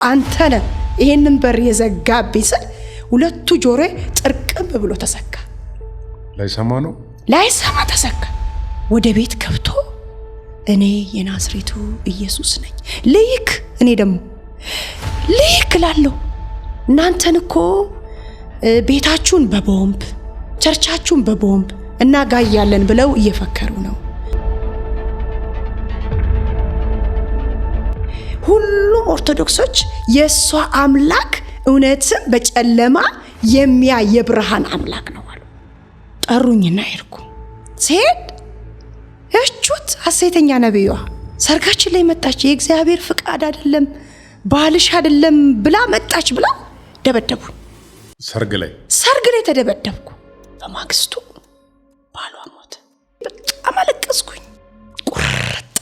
አንተነ ይሄንን በር የዘጋብኝ ስል ሁለቱ ጆሮዬ ጥርቅም ብሎ ተሰካ። ላይሰማ ተሰካ። ወደ ቤት ገብቶ እኔ የናዝሬቱ ኢየሱስ ነኝ ልይክ እኔ ደግሞ ልይክ ላለው እናንተን እኮ ቤታችሁን በቦምብ ቸርቻችሁን በቦምብ እናጋያለን ብለው እየፈከሩ ነው። ሁሉም ኦርቶዶክሶች የሷ አምላክ እውነትም በጨለማ የሚያይ የብርሃን አምላክ ነው አሉ። ጠሩኝና ሄድኩ። ሲሄድ እቹት ሐሰተኛ ነብዩዋ ሰርጋችን ላይ መጣች። የእግዚአብሔር ፍቃድ አይደለም ባልሽ አይደለም ብላ መጣች ብላ ደበደቡኝ። ሰርግ ላይ ተደበደብኩ። በማግስቱ ባሏ ሞተ። በጣም አለቀስኩኝ። ቁርጥ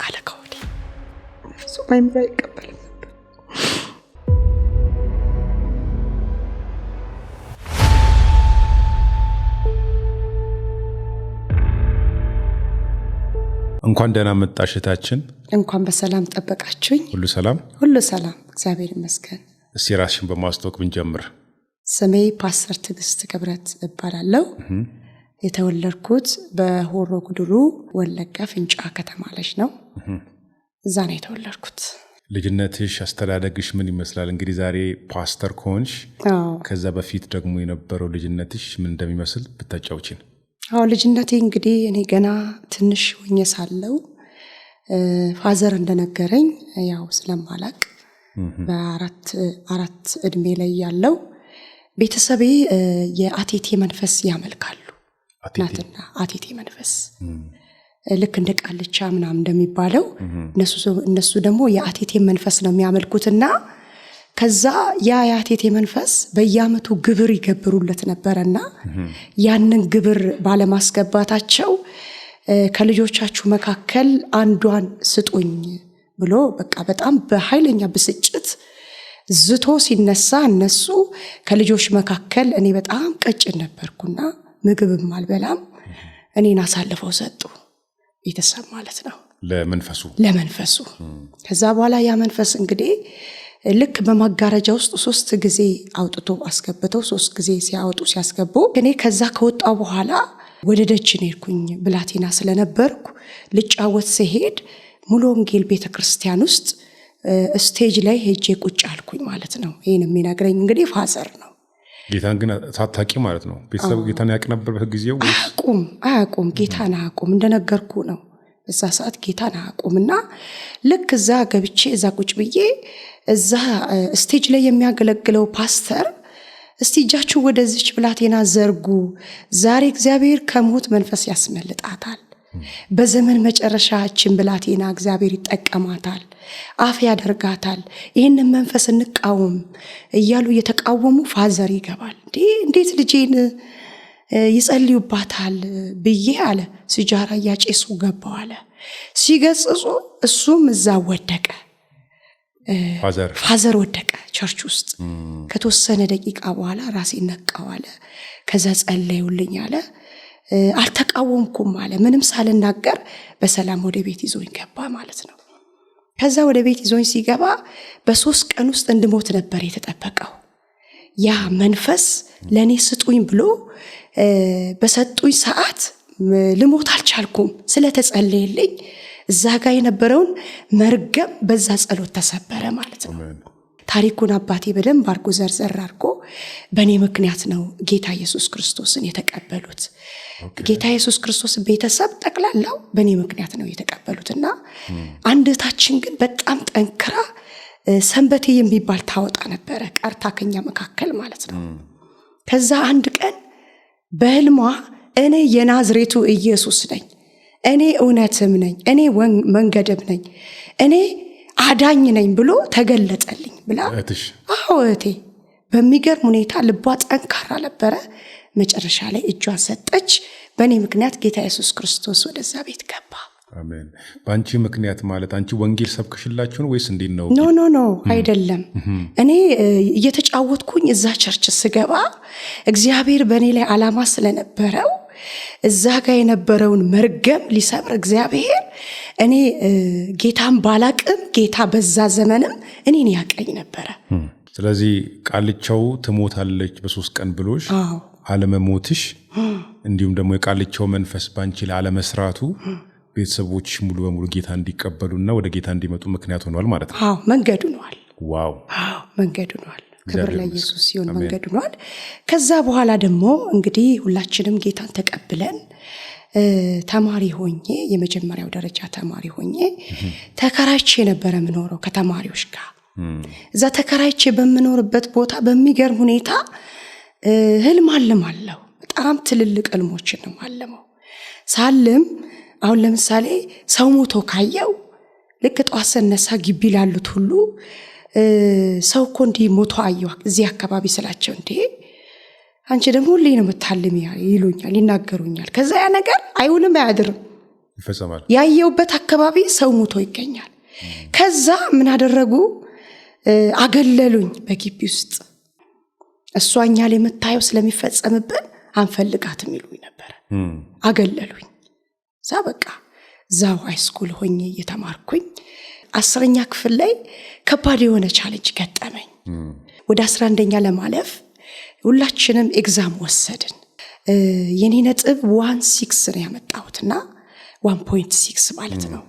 አለ ከወዴ ሱማይም ላይ ይቀበል ነበር። እንኳን ደህና መጣሽ እህታችን። እንኳን በሰላም ጠበቃችሁኝ። ሁሉ ሰላም እግዚአብሔር ይመስገን። እስቲ ራስሽን በማስተዋወቅ ብንጀምር። ስሜ ፓስተር ትዕግስት ክብረት እባላለሁ። የተወለድኩት በሆሮ ጉድሩ ወለጋ ፍንጫ ከተማ ላይ ነው። እዛ ነው የተወለድኩት። ልጅነትሽ አስተዳደግሽ ምን ይመስላል? እንግዲህ ዛሬ ፓስተር ኮንሽ፣ ከዛ በፊት ደግሞ የነበረው ልጅነትሽ ምን እንደሚመስል ብታጫውቺን። ልጅነቴ እንግዲህ እኔ ገና ትንሽ ሆኜ ሳለው ፋዘር እንደነገረኝ ያው ስለማላቅ በአራት እድሜ ላይ ያለው ቤተሰቤ የአቴቴ መንፈስ ያመልካሉ። እናትና አቴቴ መንፈስ ልክ እንደ ቃልቻ ምናምን እንደሚባለው እነሱ ደግሞ የአቴቴ መንፈስ ነው የሚያመልኩትና ከዛ የአቴቴ መንፈስ በየአመቱ ግብር ይገብሩለት ነበርና ያንን ግብር ባለማስገባታቸው ከልጆቻችሁ መካከል አንዷን ስጡኝ ብሎ በቃ በጣም በኃይለኛ ብስጭት ዝቶ ሲነሳ እነሱ ከልጆች መካከል እኔ በጣም ቀጭን ነበርኩና ምግብም አልበላም እኔን አሳልፈው ሰጡ። ቤተሰብ ማለት ነው ለመንፈሱ። ከዛ በኋላ ያ መንፈስ እንግዲህ ልክ በማጋረጃ ውስጥ 3 ጊዜ አውጥቶ አስገብተው 3 ጊዜ ሲያስገቡ እኔ ከዛ ከወጣው በኋላ ወደ ደጅ ሄድኩኝ። ብላቴና ስለነበርኩ ልጫወት ሲሄድ ሙሉ ወንጌል ቤተክርስቲያን ውስጥ ስቴጅ ላይ ሄጄ ቁጭ አልኩኝ ማለት ነው። ይሄን የሚነግረኝ እንግዲህ ፋዘር ነው። ጌታን ግን ሳታቂ ማለት ነው። ቤተሰብ ጌታን ያቅ ነበር በጊዜው? አያቁም ጌታን አያቁም። እንደነገርኩ ነው። እዛ ሰዓት ጌታን አያቁምና ልክ እዛ ገብቼ እዛ ቁጭ ብዬ እዛ ስቴጅ ላይ የሚያገለግለው ፓስተር እስቲ እጃችሁ ወደዚች ብላቴና ዘርጉ፣ ዛሬ እግዚአብሔር ከሞት መንፈስ ያስመልጣታል፣ በዘመን መጨረሻችን ብላቴና እግዚአብሔር ይጠቀማታል፣ አፍ ያደርጋታል፣ ይህንን መንፈስ እንቃወም እያሉ እየተቃወሙ ፋዘር ይገባል። እንዴት ልጄን ይጸልዩባታል ብዬ አለ። ሲጃራ እያጨሱ ገባው አለ። ሲገጽጹ እሱም እዛ ወደቀ። ፋዘር ወደቀ ቸርች ውስጥ። ከተወሰነ ደቂቃ በኋላ ራሴ ነቃው አለ። ከዛ ጸለዩልኝ አለ። አልተቃወምኩም አለ። ምንም ሳልናገር በሰላም ወደ ቤት ይዞኝ ገባ ማለት ነው። ከዛ ወደ ቤት ይዞኝ ሲገባ በ3 ቀን ውስጥ እንድሞት ነበር የተጠበቀው። ያ መንፈስ ለኔ ስጡኝ ብሎ በሰጡኝ ሰዓት ልሞት አልቻልኩም። ስለተጸለየልኝ እዛ ጋር የነበረውን መርገም በዛ ጸሎት ተሰበረ ማለት ነው። ታሪኩን አባቴ በደንብ አርጎ ዘርዘር አርጎ በኔ ምክንያት ነው ጌታ ኢየሱስ ክርስቶስን የተቀበሉት። ጌታ ኢየሱስ ክርስቶስ ቤተሰብ ጠቅላላው በኔ ምክንያት ነው የተቀበሉትና አንድታችን ግን በጣም ጠንክራ ሰንበቴ የሚባል ታወጣ ነበረ፣ ቀርታ ከኛ መካከል ማለት ነው። ከዛ አንድ ቀን በህልሟ እኔ የናዝሬቱ ኢየሱስ ነኝ፣ እኔ እውነትም ነኝ፣ እኔ መንገድም ነኝ፣ እኔ አዳኝ ነኝ ብሎ ተገለጠልኝ ብላ እህቴ በሚገርም ሁኔታ ልቧ ጠንካራ ነበረ። መጨረሻ ላይ እጇን ሰጠች። በእኔ ምክንያት ጌታ ኢየሱስ ክርስቶስ ወደዛ ቤት ገባ። አሜን። በአንቺ ምክንያት ማለት አንቺ ወንጌል ሰብከሽላችሁ ነው ወይስ እንዴት ነው? ኖ አይደለም። እኔ እየተጫወትኩኝ እዛ ቸርች ስገባ እግዚአብሔር በእኔ ላይ ዓላማ ስለነበረው እዛ ጋር የነበረውን መርገም ሊሰብር እግዚአብሔር እኔ ጌታን ባላቅም ጌታ በዛ ዘመንም እኔን ያቀኝ ነበር። ስለዚህ ቃልቻው ትሞታለች በ3 ቀን ብሎሽ አለመሞትሽ እንዲሁም ደግሞ የቃልቻው መንፈስ ባንቺ ለአለመስራቱ ቤተሰቦችሽ ሙሉ በሙሉ ጌታ እንዲቀበሉና ወደ ጌታ እንዲመጡ ምክንያት ሆኗል ማለት ነው። መንገዱ ነዋል። ዋው መንገዱ ነዋል። ክብር ለኢየሱስ ይሁን። መንገዱ ነዋል። ከዛ በኋላ ደግሞ እንግዲህ ሁላችንም ጌታን ተቀብለን ተማሪ ሆኜ የመጀመሪያው ደረጃ ተማሪ ሆኜ ተከራይቼ ነበር የምኖረው ከተማሪዎች ጋር። እዛ ተከራይቼ በምኖርበት ቦታ በሚገርም ሁኔታ ህልም አልማለሁ። በጣም ትልልቅ ህልሞችን ነው ማለመው። ሳልም አሁን ለምሳሌ ሰው ሞቶ ካየው ልክ ጠዋት ስነሳ ግቢ ላሉት ሁሉ ሰው እኮ እንዲህ ሞቶ አየሁ እዚህ አካባቢ ስላቸው እንዴ አንቺ ደግሞ ሁሌ ነው የምታልሚ ይሉኛል፣ ይናገሩኛል። ከዛ ያ ነገር አይውልም አያድርም ይፈጸማል። ያየውበት አካባቢ ሰው ሞቶ ይገኛል። ከዛ ምን አደረጉ? አገለሉኝ በግቢ ውስጥ። እሷኛ ላይ የምታየው ስለሚፈጸምብን አንፈልጋትም ይሉኝ ነበር። አገለሉኝ። እዛ በቃ ዛው ሃይስኩል ሆኜ እየተማርኩኝ 10ኛ ክፍል ላይ ከባድ የሆነ ቻሌንጅ ገጠመኝ። ወደ 11ኛ ለማለፍ ሁላችንም ኤግዛም ወሰድን። የኔ ነጥብ 1.6 ነው ያመጣሁትና 1.6 ማለት ነው።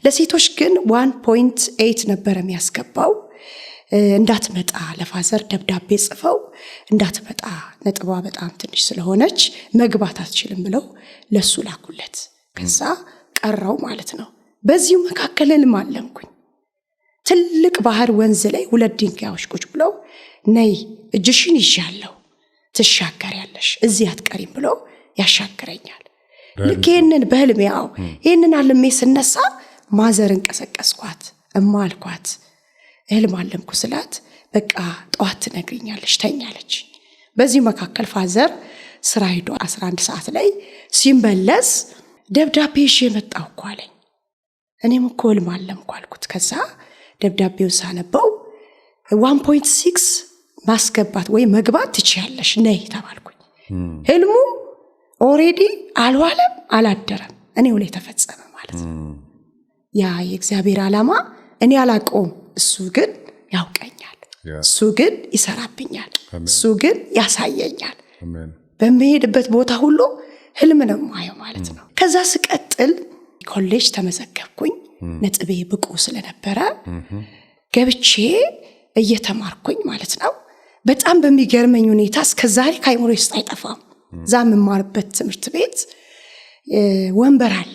ለሴቶች ግን 1.8 ነበር የሚያስገባው። እንዳትመጣ ለፋዘር ደብዳቤ ጽፈው እንዳትመጣ ነጥቧ በጣም ትንሽ ስለሆነች መግባት አትችልም ብለው ለሱ ላኩለት። ከዛ ቀራው ማለት ነው። በዚሁ መካከል ህልም አለምኩኝ። ትልቅ ባህር ወንዝ ላይ 2 ድንጋዮች ቁጭ ብለው ነይ እጅሽን ይዣለሁ ትሻገሪያለሽ እዚህ አትቀሪም ብሎ ያሻገረኛል። ልክ ይሄንን በህልሜ ይሄንን አልሜ ስነሳ ማዘርን ቀሰቀስኳት። እማልኳት ህልም አለምኩ ስላት በቃ ጠዋት ትነግሪኛለሽ ተኛለች። በዚህ መካከል ፋዘር ስራ ሄዶ 11 ሰዓት ላይ ሲመለስ ደብዳቤ ይዤ መጣሁ እኮ አለኝ። እኔም እኮ ህልም አለምኩ አልኩት። ከዛ ደብዳቤውን ሳነበው 1.6 ማስገባት ወይ መግባት ትችያለሽ ነይ ተባልኩኝ። ህልሙ ኦሬዲ አልዋለም አላደረም፣ እኔው ላይ ተፈጸመ ማለት ነው። ያ የእግዚአብሔር ዓላማ እኔ አላውቀውም፣ እሱ ግን ያውቀኛል፣ እሱ ግን ይሰራብኛል፣ እሱ ግን ያሳየኛል። በመሄድበት ቦታ ሁሉ ህልም ነው ማየው ማለት ነው። ከዛ ስቀጥል ኮሌጅ ተመዘገብኩኝ። ነጥቤ ብቁ ስለነበረ ገብቼ እየተማርኩኝ ማለት ነው። በጣም በሚገርመኝ ሁኔታ እስከዛሬ ከአይምሮ ውስጥ አይጠፋም። ዛ የምማርበት ትምህርት ቤት ወንበር አለ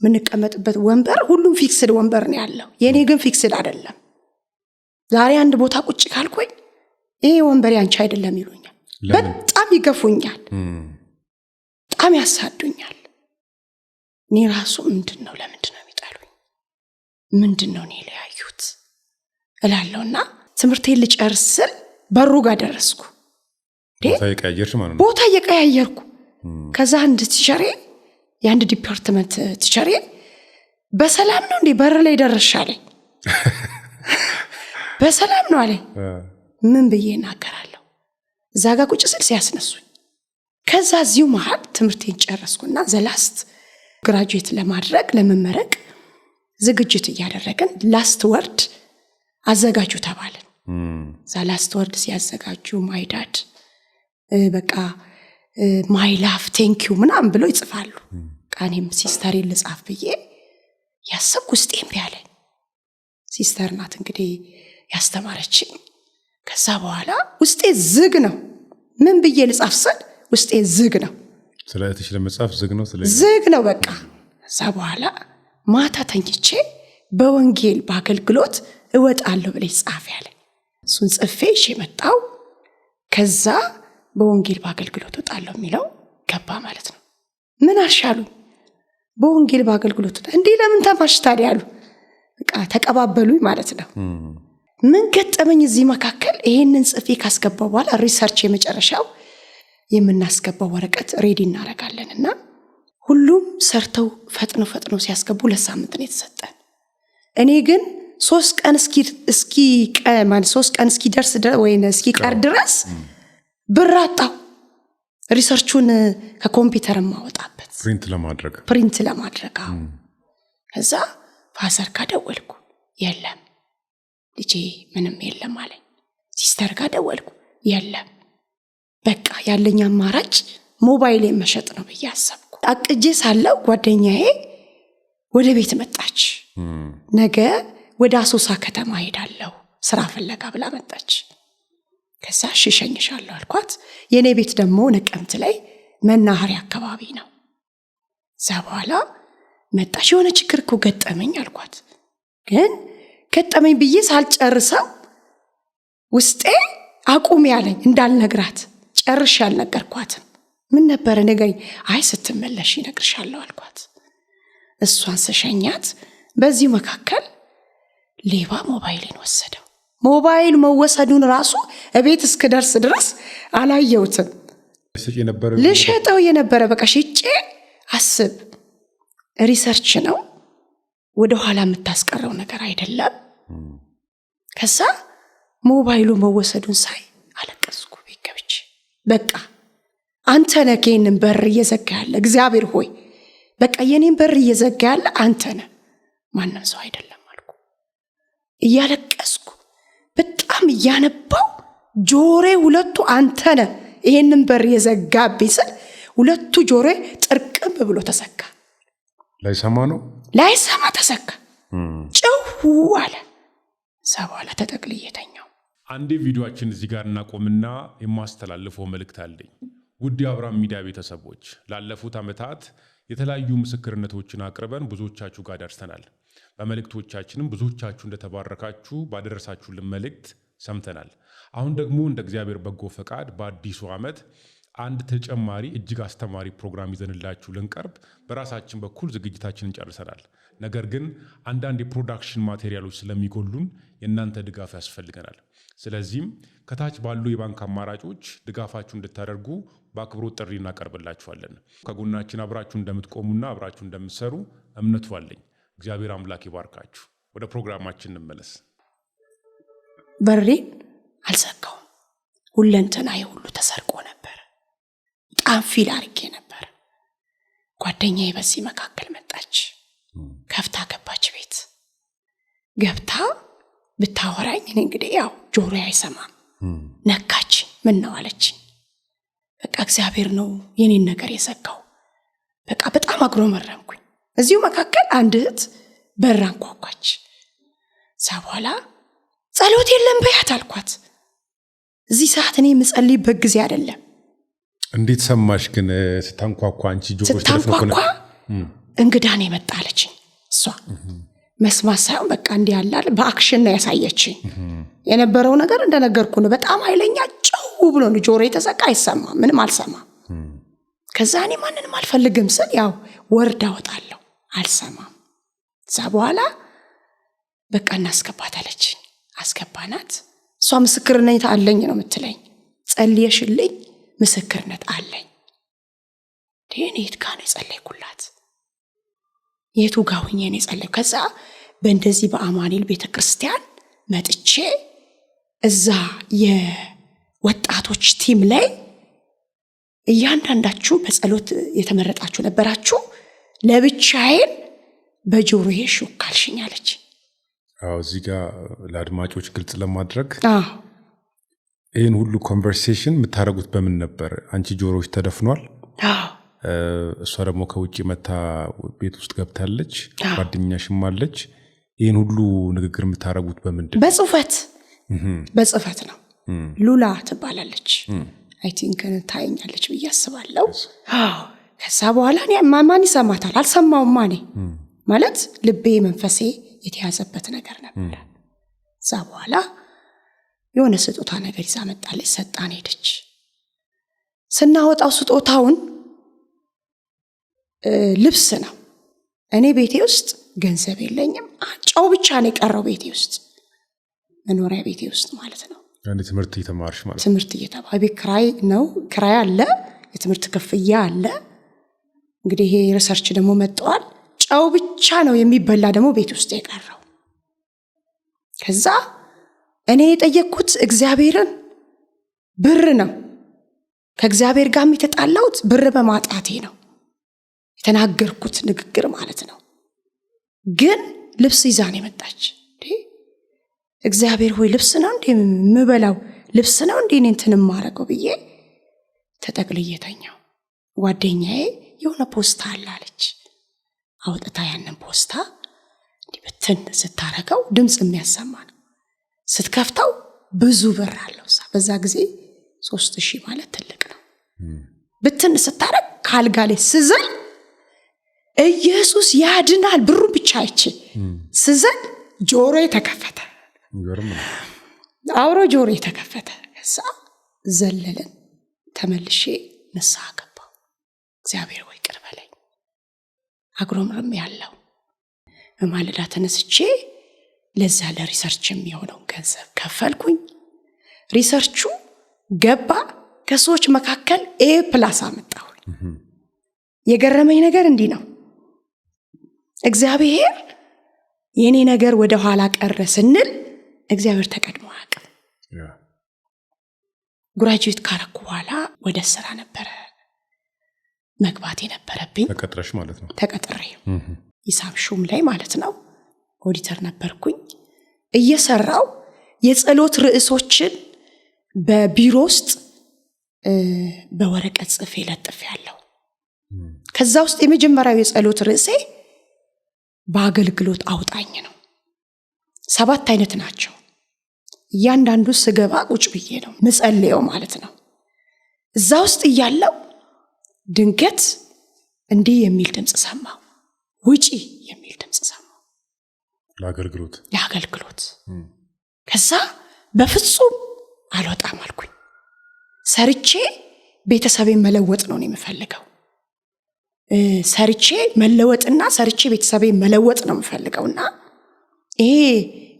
ምንቀመጥበት ወንበር ሁሉም ፊክስድ ወንበር ነው ያለው። የኔ ግን ፊክስድ አይደለም። ዛሬ አንድ ቦታ ቁጭ ካልኩኝ ይሄ ወንበር ያንቺ አይደለም ይሉኛል። በጣም ይገፉኛል፣ በጣም ያሳዱኛል። እኔ ራሱ ምንድነው ለምንድነው የሚጣሉኝ? ምንድነው እኔ ለያዩት እላለሁና ትምህርቴን ልጨርስ ስል በሩ ጋር ደረስኩ። ቦታ እየቀያየርኩ ከዛ አንድ ቲቸሬ የአንድ ዲፓርትመንት ቲቸሬ በሰላም ነው እንዴ በር ላይ ደረሻለኝ? በሰላም ነው አለኝ። ምን ብዬ እናገራለሁ? እዛ ጋር ቁጭ ስል ሲያስነሱኝ። ከዛ እዚሁ መሃል ትምህርቴን ጨረስኩና ዘላስት ግራጁዌት ለማድረግ ለመመረቅ ዝግጅት እያደረግን ላስት ወርድ አዘጋጁ ተባልን። ላስት ወርድ ሲያዘጋጁ ማይዳድ በቃ ማይ ላፍ ቴንኪዩ ምናምን ብሎ ይጽፋሉ። ቃኔም ሲስተሬን ልጻፍ ብዬ ያሰብኩ ውስጤም ያለኝ ሲስተር ናት እንግዲህ ያስተማረችኝ። ከዛ በኋላ ውስጤ ዝግ ነው። ምን ብዬ ልጻፍ ስል ውስጤ ዝግ ነው። ስለዚህ ለመጻፍ ዝግ ነው በቃ። ከዛ በኋላ ማታ ተኝቼ በወንጌል በአገልግሎት እወጣለሁ ብለሽ ጻፍ ያለኝ። እሱን ጽፌ እሺ መጣው። ከዛ በወንጌል በአገልግሎት እወጣለሁ የሚለው ገባ ማለት ነው። ምን አሻሉ? በወንጌል በአገልግሎት እንዴ ለምን ተማርሽ ታዲያ አሉ። በቃ ተቀባበሉኝ ማለት ነው። ምን ገጠመኝ እዚህ መካከል? ይሄንን ጽፌ ካስገባው በኋላ ሪሰርች የመጨረሻው የምናስገባው ወረቀት ሬዲ እናረጋለንና ሁሉም ሰርተው ፈጥኖ ሲያስገቡ 2 ሳምንት ነው የተሰጠን። እኔ ግን 3 ቀን እስኪደርስ ወይስ እስኪቀር ድረስ ብር አጣሁ። ሪሰርቹን ከኮምፒውተር ማወጣበት ፕሪንት ለማድረግ ከዛ ፋዘር ጋር ደወልኩ። የለም ልጄ ምንም የለም አለኝ። ሲስተር ጋር ደወልኩ። የለም በቃ ያለኝ አማራጭ ሞባይል መሸጥ ነው ብዬ አሰብኩ። አቅጄ ሳለው ጓደኛዬ ወደ ቤት መጣች። ነገ ወደ አሶሳ ከተማ ሄዳለሁ ስራ ፍለጋ ብላ መጣች። ከዛ እሸኝሻለሁ አልኳት። የኔ ቤት ደግሞ ነቀምት ላይ መናኸሪያ አካባቢ ነው። እዛ በኋላ መጣች። የሆነ ችግር እኮ ገጠመኝ አልኳት። ግን ገጠመኝ ብዬ ሳልጨርሰው ውስጤ አቁም ያለኝ እንዳልነግራት ጨርሼ አልነገርኳትም። ምን ነበረ ንገሪኝ። አይ ስትመለሽ ይነግርሻለሁ አልኳት። እሷን ስሸኛት በዚህ መካከል ሌባ ሞባይልን ወሰደው። ሞባይል መወሰዱን ራሱ እቤት እስክደርስ ድረስ አላየሁትም። ልሸጠው የነበረ በቃ ሽጬ አስብ። ሪሰርች ነው፣ ወደ ኋላ የምታስቀረው ነገር አይደለም። ከዛ ሞባይሉ መወሰዱን ሳይ አለቀስኩ። ቤት ገብቼ በቃ አንተ ነህ የኔን በር እየዘጋ ያለ እግዚአብሔር ሆይ፣ በቃ የኔን በር እየዘጋ ያለ አንተ ነህ፣ ማንም ሰው አይደለም አልኩ። እያለቀስኩ በጣም እያነባው ጆሬ ሁለቱ አንተ ነህ ይሄንን በር የዘጋብኝ ስል ሁለቱ ጆሬ ጥርቅም ብሎ ተሰካ። ላይሰማ ተሰካ። ጭው አለ። ሰባላ ተጠቅልዬ ተኛው። አንዴ ቪዲዮአችን እዚህ ጋር እናቆምና የማስተላልፈው መልእክት አለኝ። ውድ የአብርሃም ሚዲያ ቤተሰቦች ላለፉት ዓመታት የተለያዩ ምስክርነቶችን አቅርበን ብዙዎቻችሁ ጋር ደርሰናል። በመልእክቶቻችንም ብዙዎቻችሁ እንደተባረካችሁ ባደረሳችሁልን መልእክት ሰምተናል። አሁን ደግሞ እንደ እግዚአብሔር በጎ ፈቃድ በአዲሱ ዓመት አንድ ተጨማሪ እጅግ አስተማሪ ፕሮግራም ይዘንላችሁ ልንቀርብ በራሳችን በኩል ዝግጅታችንን ጨርሰናል። ነገር ግን አንዳንድ የፕሮዳክሽን ማቴሪያሎች ስለሚጎሉን የእናንተ ድጋፍ ያስፈልገናል። ስለዚህም ከታች ባሉ የባንክ አማራጮች ድጋፋችሁ እንድታደርጉ በአክብሮት ጥሪ እናቀርብላችኋለን። ከጎናችን አብራችሁ እንደምትቆሙና አብራችሁ እንደምትሰሩ እምነቱ አለኝ። እግዚአብሔር አምላክ ይባርካችሁ። ወደ ፕሮግራማችን እንመለስ። በሬን አልዘጋውም። ሁለንተናዬ ሁሉ ተሰርቆ ነበር። በጣም ፊል አድርጌ ነበር። ጓደኛዬ በዚህ መካከል መጣች። ከፍታ ገባች። ቤት ገብታ ብታወራኝ እኔ እንግዲህ ያው ጆሮ አይሰማም። ነካች። ምን ነው አለችኝ። በቃ እግዚአብሔር ነው የኔን ነገር የዘጋው። በቃ በጣም አግሮመረምኩኝ። እዚሁ መካከል አንድ እህት በር አንኳኳች። በኋላ ጸሎት የለም በያት አልኳት። እዚህ ሰዓት እኔ የምጸልይበት ጊዜ አይደለም። እንዴት ሰማሽ ግን ስታንኳኳ? አንቺ ጆሮሽ ተደፍኖ እንግዳኔ መጣለችኝ። እሷ መስማት ሳይሆን በቃ እንዲህ ያላል በአክሽን ነው ያሳየችኝ። የነበረው ነገር እንደነገርኩ ነው። በጣም ኃይለኛ ጨው ብሎ ነው ጆሮዬ ተዘጋ። አይሰማም፣ ምንም አልሰማም። ከዛ እኔ ማንንም አልፈልግም ስል ያው ወርዳ ወጣለሁ፣ አልሰማም። እዛ በኋላ በቃ እናስገባት አለችኝ። አስገባናት። እሷ ምስክርነት አለኝ ነው የምትለኝ። ጸልየሽልኝ ምስክርነት አለኝ። የት ጋር ነው የጸለይኩላት? የቱ ጋር ሆኜ ነው የጸለይኩ? ከዛ በእንደዚህ በአማኑኤል ቤተክርስቲያን መጥቼ እዛ የወጣቶች ቲም ላይ እያንዳንዳችሁ በጸሎት የተመረጣችሁ ነበራችሁ። ለብቻዬን በጆሮዬ ሹክ አልሽኝ አለች። እዚህ ጋር ለአድማጮች ግልጽ ለማድረግ ይህን ሁሉ ኮንቨርሴሽን የምታደርጉት በምን ነበር? አንቺ ጆሮዎች ተደፍኗል። እሷ ደግሞ ከውጭ መታ ቤት ውስጥ ገብታለች። ጓደኛሽም አለች። ይህን ሁሉ ንግግር የምታደርጉት በምንድን? በጽፈት ነው። ሉላ ትባላለች። አይ ቲንክ ታየኛለች ብዬ አስባለሁ። ከዛ በኋላ ማን ይሰማታል? አልሰማውም። ማኔ ማለት ልቤ መንፈሴ የተያዘበት ነገር ነበር። እዛ በኋላ የሆነ ስጦታ ነገር ይዛ መጣለች። ሰጣን ሄደች። ስናወጣው ስጦታውን ልብስ ነው። እኔ ቤቴ ውስጥ ገንዘብ የለኝም። ጨው ብቻ ነው የቀረው ቤቴ ውስጥ፣ መኖሪያ ቤቴ ውስጥ ማለት ነው። አንዴ ትምህርት እየተማርሽ ማለት? ትምህርት እየተማርኩ ቤት ክራይ ነው። ክራይ አለ፣ የትምህርት ክፍያ አለ። እንግዲህ ይሄ ሪሰርች ደግሞ መጥቷል። ጨው ብቻ ነው የሚበላ ደግሞ ቤት ውስጥ የቀረው። ከዛ እኔ የጠየቅኩት እግዚአብሔርን ብር ነው። ከእግዚአብሔር ጋር የተጣላሁት ብር በማጣቴ ነው። የተናገርኩት ንግግር ማለት ነው። ግን ልብስ ይዛ ነው የመጣች። እግዚአብሔር ሆይ ልብስ ነው እንዴ የምበላው? ልብስ ነው እንዴ እኔ እንትን የማረገው ብዬ ተጠቅልዬ ተኛው። ጓደኛዬ የሆነ ፖስታ አለች። አውጥታ ያንን ፖስታ እንዲህ ብትን ስታረገው ድምጽ የሚያሰማ ነው። ስትከፍተው ብዙ ብር አለው። በዛ ጊዜ 3000 ማለት ትልቅ ነው። ብትን ስታረግ ካልጋ ላይ ስዘል ኢየሱስ ያድናል ብሩ ብቻ አይቼ ስዘል ጆሮዬ ተከፈተ። አውሮ ጆሮዬ ተከፈተ። ከዛ ዘለለን ተመልሼ ንስሐ ገባሁ። እግዚአብሔር ወይ ይቅር በለኝ አግሮምርም ያለው በማለዳ ተነስቼ ለዛ ለሪሰርች የሚሆነው ገንዘብ ከፈልኩኝ። ሪሰርቹ ገባ። ከሰዎች መካከል A+ አመጣሁ። የገረመኝ ነገር እንዲህ ነው። እግዚአብሔር የኔ ነገር ወደ ኋላ ቀረ ስንል እግዚአብሔር ተቀድሞ አያውቅም። ግራጁዌት ካረኩ በኋላ ወደ ስራ ነበረ መግባት የነበረብኝ። ተቀጥረሽ ማለት ነው? ተቀጥሬ ሂሳብ ሹም ላይ ማለት ነው። ኦዲተር ነበርኩኝ። እየሰራው የጸሎት ርዕሶችን በቢሮ ውስጥ በወረቀት ጽፌ ለጥፍ ያለው። ከዛ ውስጥ የመጀመሪያው የጸሎት ርዕሴ በአገልግሎት አውጣኝ ነው። 7 አይነት ናቸው። እያንዳንዱ ስገባ ቁጭ ብዬ ነው ምጸልየው ማለት ነው። እዛ ውስጥ እያለው ድንገት እንዲህ የሚል ድምጽ ሰማሁ። ውጪ የሚል ድምጽ ሰማሁ። ለአገልግሎት። ከዛ በፍጹም አልወጣም አልኩኝ። ሰርቼ ቤተሰቤን መለወጥ ነው የምፈልገው። ሰርቼ መለወጥና ሰርቼ ቤተሰቤን መለወጥ ነው የምፈልገውና ይሄ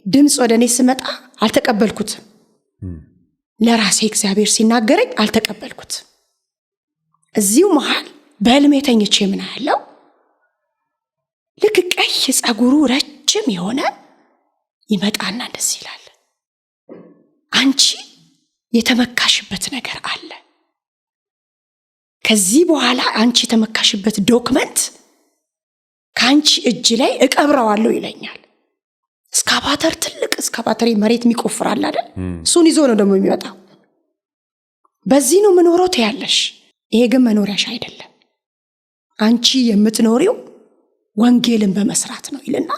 ድምጽ ወደኔ ሲመጣ አልተቀበልኩትም። ለራሴ እግዚአብሔር ሲናገረኝ አልተቀበልኩትም። እዚሁ መሃል በህልሜ ተኝቼ ምን አያለው? ልክ ቀይ ጸጉሩ ረጅም የሆነ ይመጣና እንደዚህ ይላል፣ አንቺ የተመካሽበት ነገር አለ። ከዚህ በኋላ አንቺ የተመካሽበት ዶክመንት ከአንቺ እጅ ላይ እቀብረዋለሁ ይለኛል። እስካቫተር፣ ትልቅ እስካቫተር መሬት የሚቆፍራል አይደል? እሱን ይዞ ነው ደግሞ የሚመጣው። በዚህ ነው መኖሮት ያለሽ፣ ይሄ ግን መኖሪያሽ አይደለም። አንቺ የምትኖሪው ወንጌልን በመስራት ነው ይልና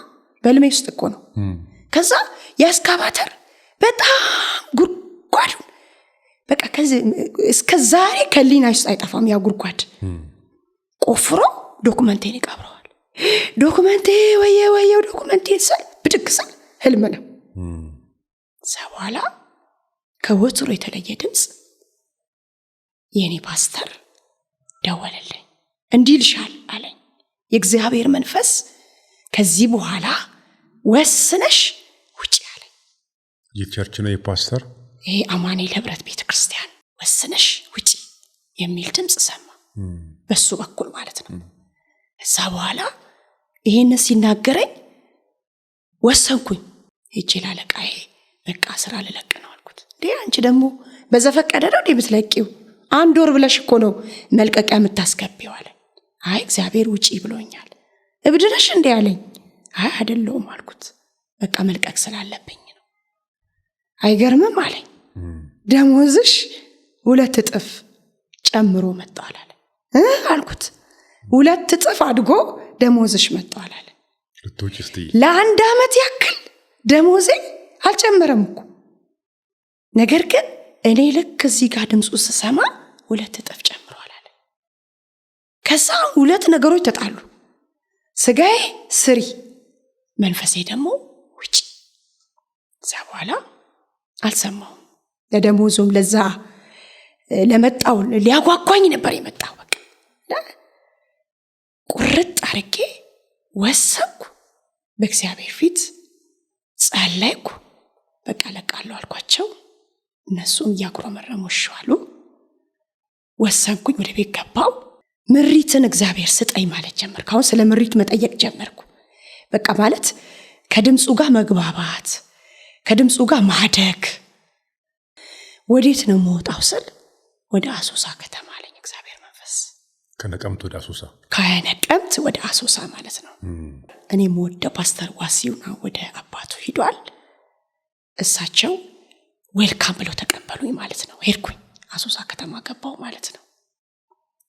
በልሜ ውስጥ እኮ ነው። ከዛ የእስካቫተር በጣም ጉድጓድ በቃ እስከ ዛሬ ከሊናሽ ውስጥ አይጠፋም። ያ ጉድጓድ ቆፍሮ ዶክመንቴን ይቀብረዋል። ዶክመንቴ ወየ ዶክመንቴ ስል ብድግ ስል ህልም ነው። በኋላ ከወትሮ የተለየ ድምጽ የኔ ፓስተር ደወለልኝ። እንዲህ ልሻል አለኝ የእግዚአብሔር መንፈስ፣ ከዚህ በኋላ ወስነሽ ውጪ አለኝ። የቸርች ነው የፓስተር? ይሄ አማኑኤል ህብረት ቤተክርስቲያን። ወስነሽ ውጪ የሚል ድምጽ ሰማ፣ በሱ በኩል ማለት ነው። እዛ በኋላ ይሄን ሲናገረኝ ወሰንኩኝ። ሄጄ ላለቃዬ በቃ ስራ ልለቅ ነው አልኩት። እንዴ አንቺ ደግሞ በዘፈቀደ ነው የምትለቂው? 1 ወር ብለሽ እኮ ነው መልቀቂያ የምታስገቢው አለ። አይ እግዚአብሔር ውጪ ብሎኛል። እብድ ነሽ እንዴ አለኝ። አይ አይደለሁም አልኩት። በቃ መልቀቅ ስላለብኝ ነው። አይገርምም አለኝ። ደሞዝሽ 2 እጥፍ ጨምሮ መጣል አለ። አልኩት 2 እጥፍ አድጎ ደሞዝሽ መጣል አለ። ለ1 ዓመት ያክል ደሞዜ አልጨመረም እኮ። ነገር ግን እኔ ልክ እዚህ ጋር ድምፁ ስሰማ 2 እጥፍ ጨምሯል አለ። ከዛ 2 ነገሮች ተጣሉ። ስጋዬ ስሪ፣ መንፈሴ ደግሞ ውጪ። እዛ በኋላ አልሰማሁም። ለደሞዙም ለዛ ለመጣው ሊያጓጓኝ ነበር የመጣው። በቃ ቁርጥ አርጌ ወሰንኩ። በእግዚአብሔር ፊት ጸለይኩ። በቃ ለቃለሁ አልኳቸው። እነሱም እያጉረመረሙ አሉ። ወሰንኩኝ። ወደ ቤት ገባው። ምሪትን እግዚአብሔር ስጠኝ ማለት ጀመርኩ። አሁን ስለ ምሪት መጠየቅ ጀመርኩ። በቃ ማለት ከድምፁ ጋር መግባባት፣ ከድምፁ ጋር ማደግ። ወዴት ነው የምወጣው ስል ወደ አሶሳ ከተማ አለኝ እግዚአብሔር መንፈስ። ከነቀምት ወደ አሶሳ ማለት ነው። እኔም ወደ ፓስተር ዋሲውና ወደ አባቱ ሂዷል። እሳቸው ዌልካም ብለው ተቀበሉኝ ማለት ነው። ሄድኩኝ አሶሳ ከተማ ገባው ማለት ነው።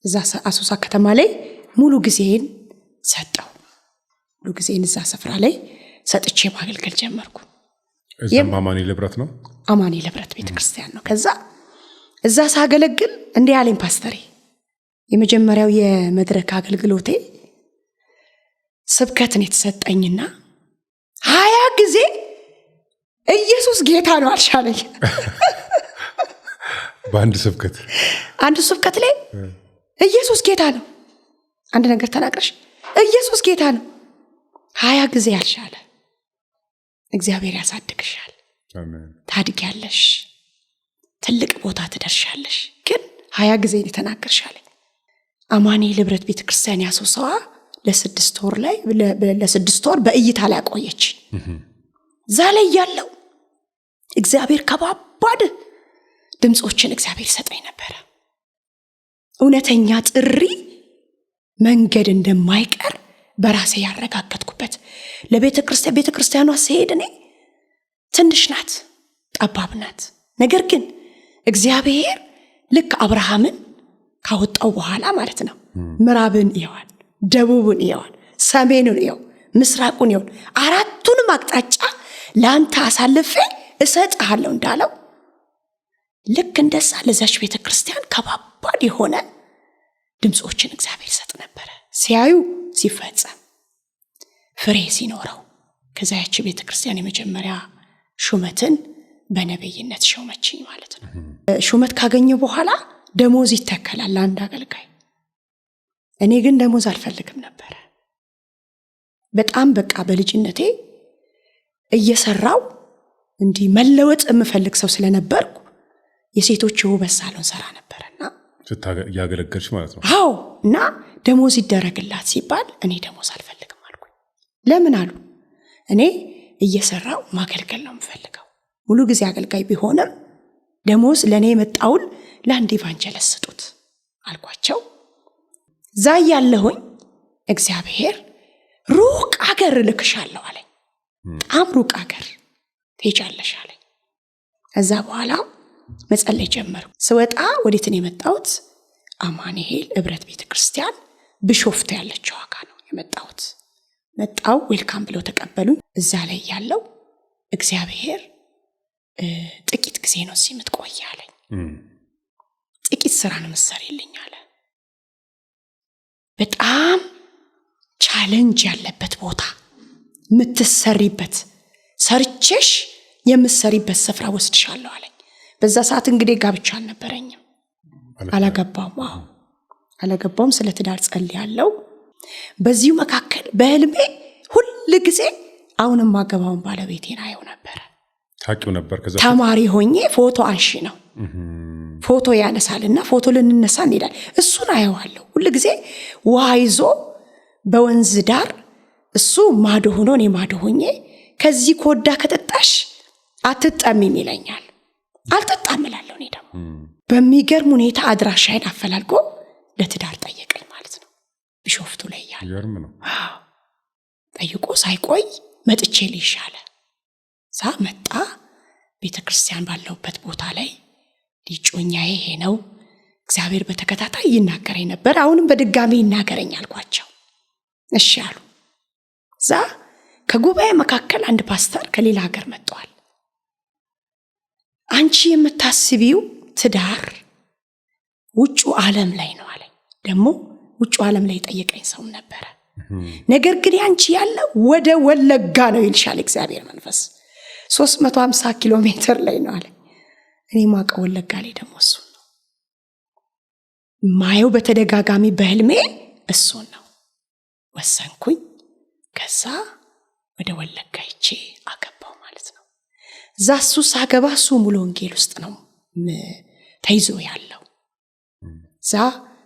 እዛ አሶሳ ከተማ ላይ ሙሉ ጊዜን ሰጠው። ሙሉ ጊዜን እዛ ስፍራ ላይ ሰጥቼ ማገልገል ጀመርኩ። አማኑኤል ህብረት ነው። አማኑኤል ህብረት ቤተክርስቲያን ነው። ከዛ እዛ ሳገለግል እንዲህ ያለኝ ፓስተሬ፣ የመጀመሪያው የመድረክ አገልግሎቴ ስብከትን የተሰጠኝና 20 ጊዜ ኢየሱስ ጌታ ነው አልሻለኝ። በአንድ ስብከት ላይ ኢየሱስ ጌታ ነው፣ አንድ ነገር ተናግረሽ ኢየሱስ ጌታ ነው 20 ጊዜ አልሻለ። እግዚአብሔር ያሳድግሻል፣ አሜን፣ ታድጊያለሽ፣ ትልቅ ቦታ ትደርሻለሽ። ግን 20 ጊዜ ተናገርሻለኝ። አማኑኤል ህብረት ቤተክርስቲያን ያሶሳዋ ለ6 ወር በእይታ ላይ አቆየች። ዛሬ ያለው እግዚአብሔር ከባባድ ድምጾችን እግዚአብሔር ሰጠኝ ነበር። እውነተኛ ጥሪ መንገድ እንደማይቀር በራሴ ያረጋግጥኩበት። ለቤተክርስቲያኗ ሲሄድ እኔ ትንሽ ናት፣ ጠባብ ናት። ነገር ግን እግዚአብሔር ልክ አብርሃምን ካወጣው በኋላ ማለት ነው ምዕራብን ይዋል፣ ደቡብን ይዋል፣ ሰሜኑን ይዋል፣ ምስራቁን ይዋል፣ አራቱንም አቅጣጫ ለአንተ አሳልፌ እሰጥሃለሁ እንዳለው ልክ እንደዛ ለዛች ቤተክርስቲያን ከባባድ የሆነ ድምጾችን እግዚአብሔር ይሰጥ ነበር። ሲያዩ ሲፈጸም ፍሬ ሲኖረው ከዛ ያቺ ቤተክርስቲያን የመጀመሪያ ሹመትን በነብይነት ሾመችኝ ማለት ነው። ሹመት ካገኘው በኋላ ደሞዝ ይተከላል አንድ አገልጋይ። እኔ ግን ደሞዝ አልፈልግም ነበር። በጣም በቃ በልጅነቴ እየሰራው እንዲህ መለወጥ የምፈልግ ሰው ስለነበርኩ የሴቶች ውበት ሳሎን ሰራ ነበርና ያገለገልሽ ማለት ነው። አዎ። እና ደሞዝ ይደረግላት ሲባል እኔ ደሞዝ አልፈልግም አልኩኝ። ለምን አሉ? እኔ እየሰራው ማገልገል ነው የምፈልገው። ሙሉ ጊዜ አገልጋይ ቢሆንም ደሞዝ ለኔ የመጣውን ለአንድ ኢቫንጀሊስት ስጡት አልኳቸው። ዛይ ያለሁኝ እግዚአብሔር ሩቅ አገር ልክሻለሁ አለኝ። በጣም ሩቅ አገር ትሄጃለሽ አለኝ። ከዛ በኋላ መጸለይ ጀመርኩ። ስወጣ ወዴት ነው የመጣሁት? አማኑኤል ህብረት ቤተክርስቲያን ቢሾፍቱ ያለችው ዋጋ ነው የመጣሁት። መጣው ዌልካም ብለው ተቀበሉኝ። እዛ ላይ ያለው እግዚአብሔር ጥቂት ጊዜ ነው እዚህ የምትቆይ አለኝ። ጥቂት ስራ ነው የምትሰሪልኝ አለ። በጣም ቻሌንጅ ያለበት ቦታ የምትሰሪበት፣ ሰርቼሽ የምትሰሪበት ስፍራ ወስድሻለሁ አለኝ። በዛ ሰዓት እንግዲህ ጋብቻ አልነበረኝም፣ አላገባውም። ስለ ትዳር ጸልያለሁ። በዚሁ መካከል በህልሜ ሁል ጊዜ አሁንም ማገባውን ባለቤቴን አየው ነበር። ታውቂው ነበር? ከዛ ተማሪ ሆኜ ፎቶ አንሺ ነው፣ ፎቶ ያነሳልና ፎቶ ልንነሳ እንሄዳለን። እሱን አየዋለሁ ሁል ጊዜ ውሃ ይዞ በወንዝ ዳር፣ እሱ ማዶ ሆኖ እኔ ማዶ ሆኜ ከዚህ ኮዳ ከጠጣሽ አትጠሚም ይለኛል። አልጠጣም እላለሁ። እኔ ደግሞ በሚገርም ሁኔታ አድራሻዬን አፈላልጎ ለትዳር ጠየቀኝ ማለት ነው። ቢሾፍቱ ላይ ያለ ይገርም ነው። ጠይቆ ሳይቆይ መጥቼ ልይሻለ ዛ መጣ። ቤተክርስቲያን ባለውበት ቦታ ላይ ዲጮኛዬ ይሄ ነው። እግዚአብሔር በተከታታይ ይናገረኝ ነበር። አሁንም በድጋሚ ይናገረኝ አልኳቸው። እሺ አሉ። ዛ ከጉባኤ መካከል አንድ ፓስተር ከሌላ ሀገር መጥቷል። አንቺ የምታስቢው ትዳር ውጩ ዓለም ላይ ነው አለኝ። ደግሞ ውጩ ዓለም ላይ ጠየቀኝ ሰው ነበር። ነገር ግን ያንቺ ያለው ወደ ወለጋ ነው ይልሻል እግዚአብሔር መንፈስ። 350 ኪሎ ሜትር ላይ ነው አለኝ። እኔ ማቀው ወለጋ ላይ ደግሞ እሱ ነው ማየው በተደጋጋሚ በህልሜ እሱ ነው። ወሰንኩኝ። ከዛ ወደ ወለጋ ይቼ አገባው ማለት ነው። ዛሱ ሳገባ እሱ ሙሉ ወንጌል ውስጥ ነው ተይዞ ያለው። ዛ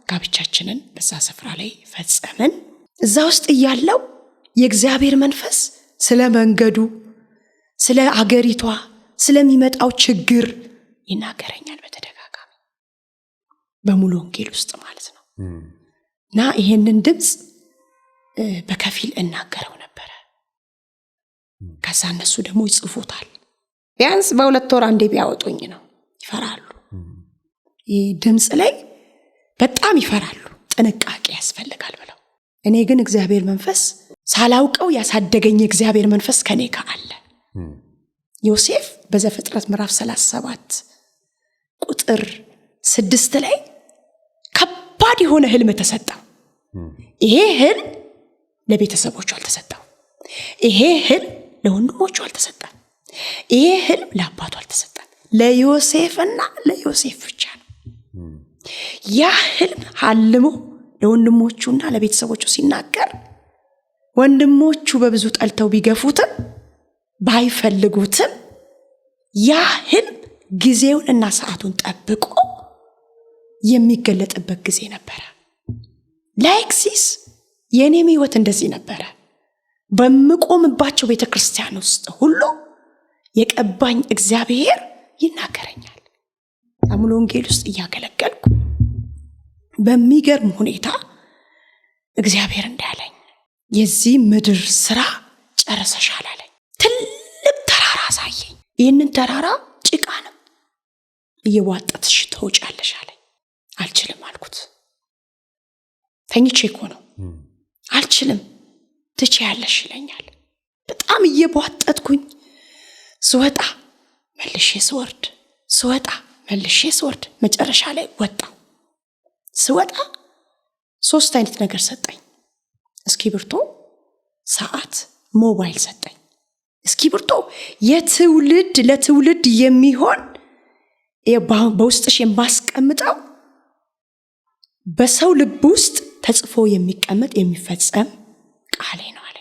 ጋብቻችንን በዛ ስፍራ ላይ ፈጸምን። እዛ ውስጥ ያለው የእግዚአብሔር መንፈስ ስለ መንገዱ፣ ስለ አገሪቷ፣ ስለሚመጣው ችግር ይናገረኛል በተደጋጋሚ በሙሉ ወንጌል ውስጥ ማለት ነው። እና ይሄንን ድምጽ በከፊል እናገረው ነበር። ከዛ እነሱ ደግሞ ይጽፉታል። ቢያንስ በ2 ወር አንዴ ቢያወጡኝ ነው። ይፈራሉ። ይህ ድምጽ ላይ በጣም ይፈራሉ። ጥንቃቄ ያስፈልጋል ብለው። እኔ ግን እግዚአብሔር መንፈስ ሳላውቀው ያሳደገኝ እግዚአብሔር መንፈስ ከኔ ጋር አለ። ዮሴፍ በዘፍጥረት ምዕራፍ 37 ቁጥር 6 ላይ ከባድ የሆነ ህልም ተሰጠው። ይሄ ህልም ለቤተሰቦቹ አልተሰጠው። ይሄ ህልም ለወንድሞቹ አልተሰጠም። ይሄ ህልም ለአባቱ አልተሰጠም። ለዮሴፍና ለዮሴፍ ብቻ ነው። ያ ህልም ሐልሞ ለወንድሞቹና ለቤተሰቦቹ ሲናገር ወንድሞቹ በብዙ ጠልተው ቢገፉትም ባይፈልጉትም ያ ህልም ጊዜውንና ሰዓቱን ጠብቆ የሚገለጥበት ጊዜ ነበር። ላይክሲስ የኔም ህይወት እንደዚህ ነበር። በመቆምባቸው ቤተክርስቲያን ውስጥ ሁሉ የቀባኝ እግዚአብሔር ይናገረኛል። ሙሉ ወንጌል ውስጥ እያገለገልኩ በሚገርም ሁኔታ እግዚአብሔር እንዳለኝ የዚህ ምድር ስራ ጨርሰሻል አለኝ። ትልቅ ተራራ አሳየኝ። ይህንን ተራራ ጭቃ ነው፣ እየዋጠትሽ ትወጫለሽ አለኝ። አልችልም አልኩት። ተኝቼ እኮ ነው። አልችልም ትችያለሽ ይለኛል። በጣም እየቧጠጥኩኝ ስወጣ መልሼ ስወርድ፣ ስወጣ መልሼ ስወርድ፣ መጨረሻ ላይ ወጣው። ስወጣ 3 አይነት ነገር ሰጠኝ። እስክሪብቶ፣ ሰዓት፣ ሞባይል ሰጠኝ። እስክሪብቶ የትውልድ ለትውልድ የሚሆን በውስጥሽ የማስቀምጠው በሰው ልብ ውስጥ ተጽፎ የሚቀመጥ የሚፈጸም ቃሌ ነው አለ።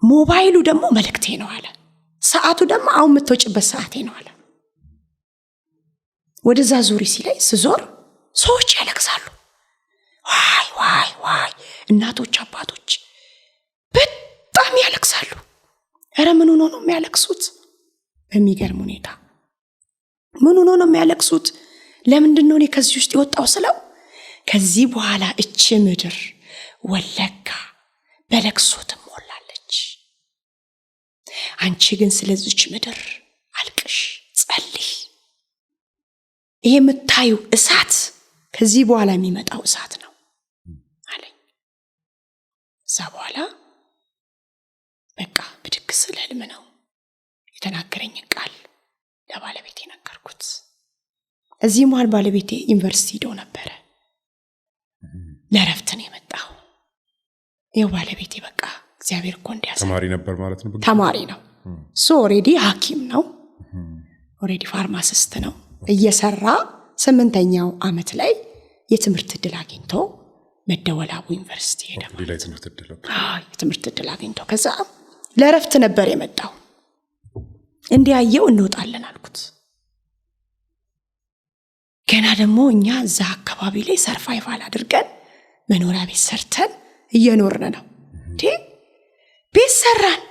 ሞባይሉ ደግሞ መልእክቴ ነው አለ። ሰዓቱ ደግሞ አሁን የምትወጭበት ሰዓቴ ነው አለ። ወደዛ ዙሪ ሲላይ ስዞር ሰዎች ያለቅሳሉ። ዋይ ዋይ ዋይ! እናቶች አባቶች በጣም ያለቅሳሉ። ኧረ ምን ሆኖ ነው የሚያለቅሱት? በሚገርም ሁኔታ ምን ሆኖ ነው የሚያለቅሱት? ለምንድን ነው እኔ ከዚህ ውስጥ የወጣው ስለው ከዚህ በኋላ እቺ ምድር ወለጋ በለቅሶ ትሞላለች። አንቺ ግን ስለዚች ምድር አልቅሽ፣ ጸልይ። ይሄ የምታዩ እሳት ከዚህ በኋላ የሚመጣው እሳት ነው አለኝ። እዛ በኋላ በቃ ብድግ ስል ህልም ነው የተናገረኝ ቃል ለባለቤቴ ነገርኩት። እዚህ መሃል ባለቤቴ ዩኒቨርሲቲ ሄዶ ነበረ። ለረፍት ነው የመጣው። ይኸው ባለቤቴ በቃ እግዚአብሔር እኮ እንዲያሰ ተማሪ ነበር ማለት ነው። ተማሪ ነው። ኦሬዲ ሐኪም ነው። ኦሬዲ ፋርማሲስት ነው። እየሰራ 8ኛው ዓመት ላይ የትምህርት ዕድል አግኝቶ መደወላቡ ዩኒቨርሲቲ ሄደ። የትምህርት ዕድል አግኝቶ ከዛ ለረፍት ነበር የመጣው። እንዲያየው እንወጣለን አልኩት። ገና ደግሞ እኛ እዛ አካባቢ ላይ ሰርቫይቫል አድርገን መኖሪያ ቤት ሰርተን እየኖርን ነው። ቤት ሰራን፣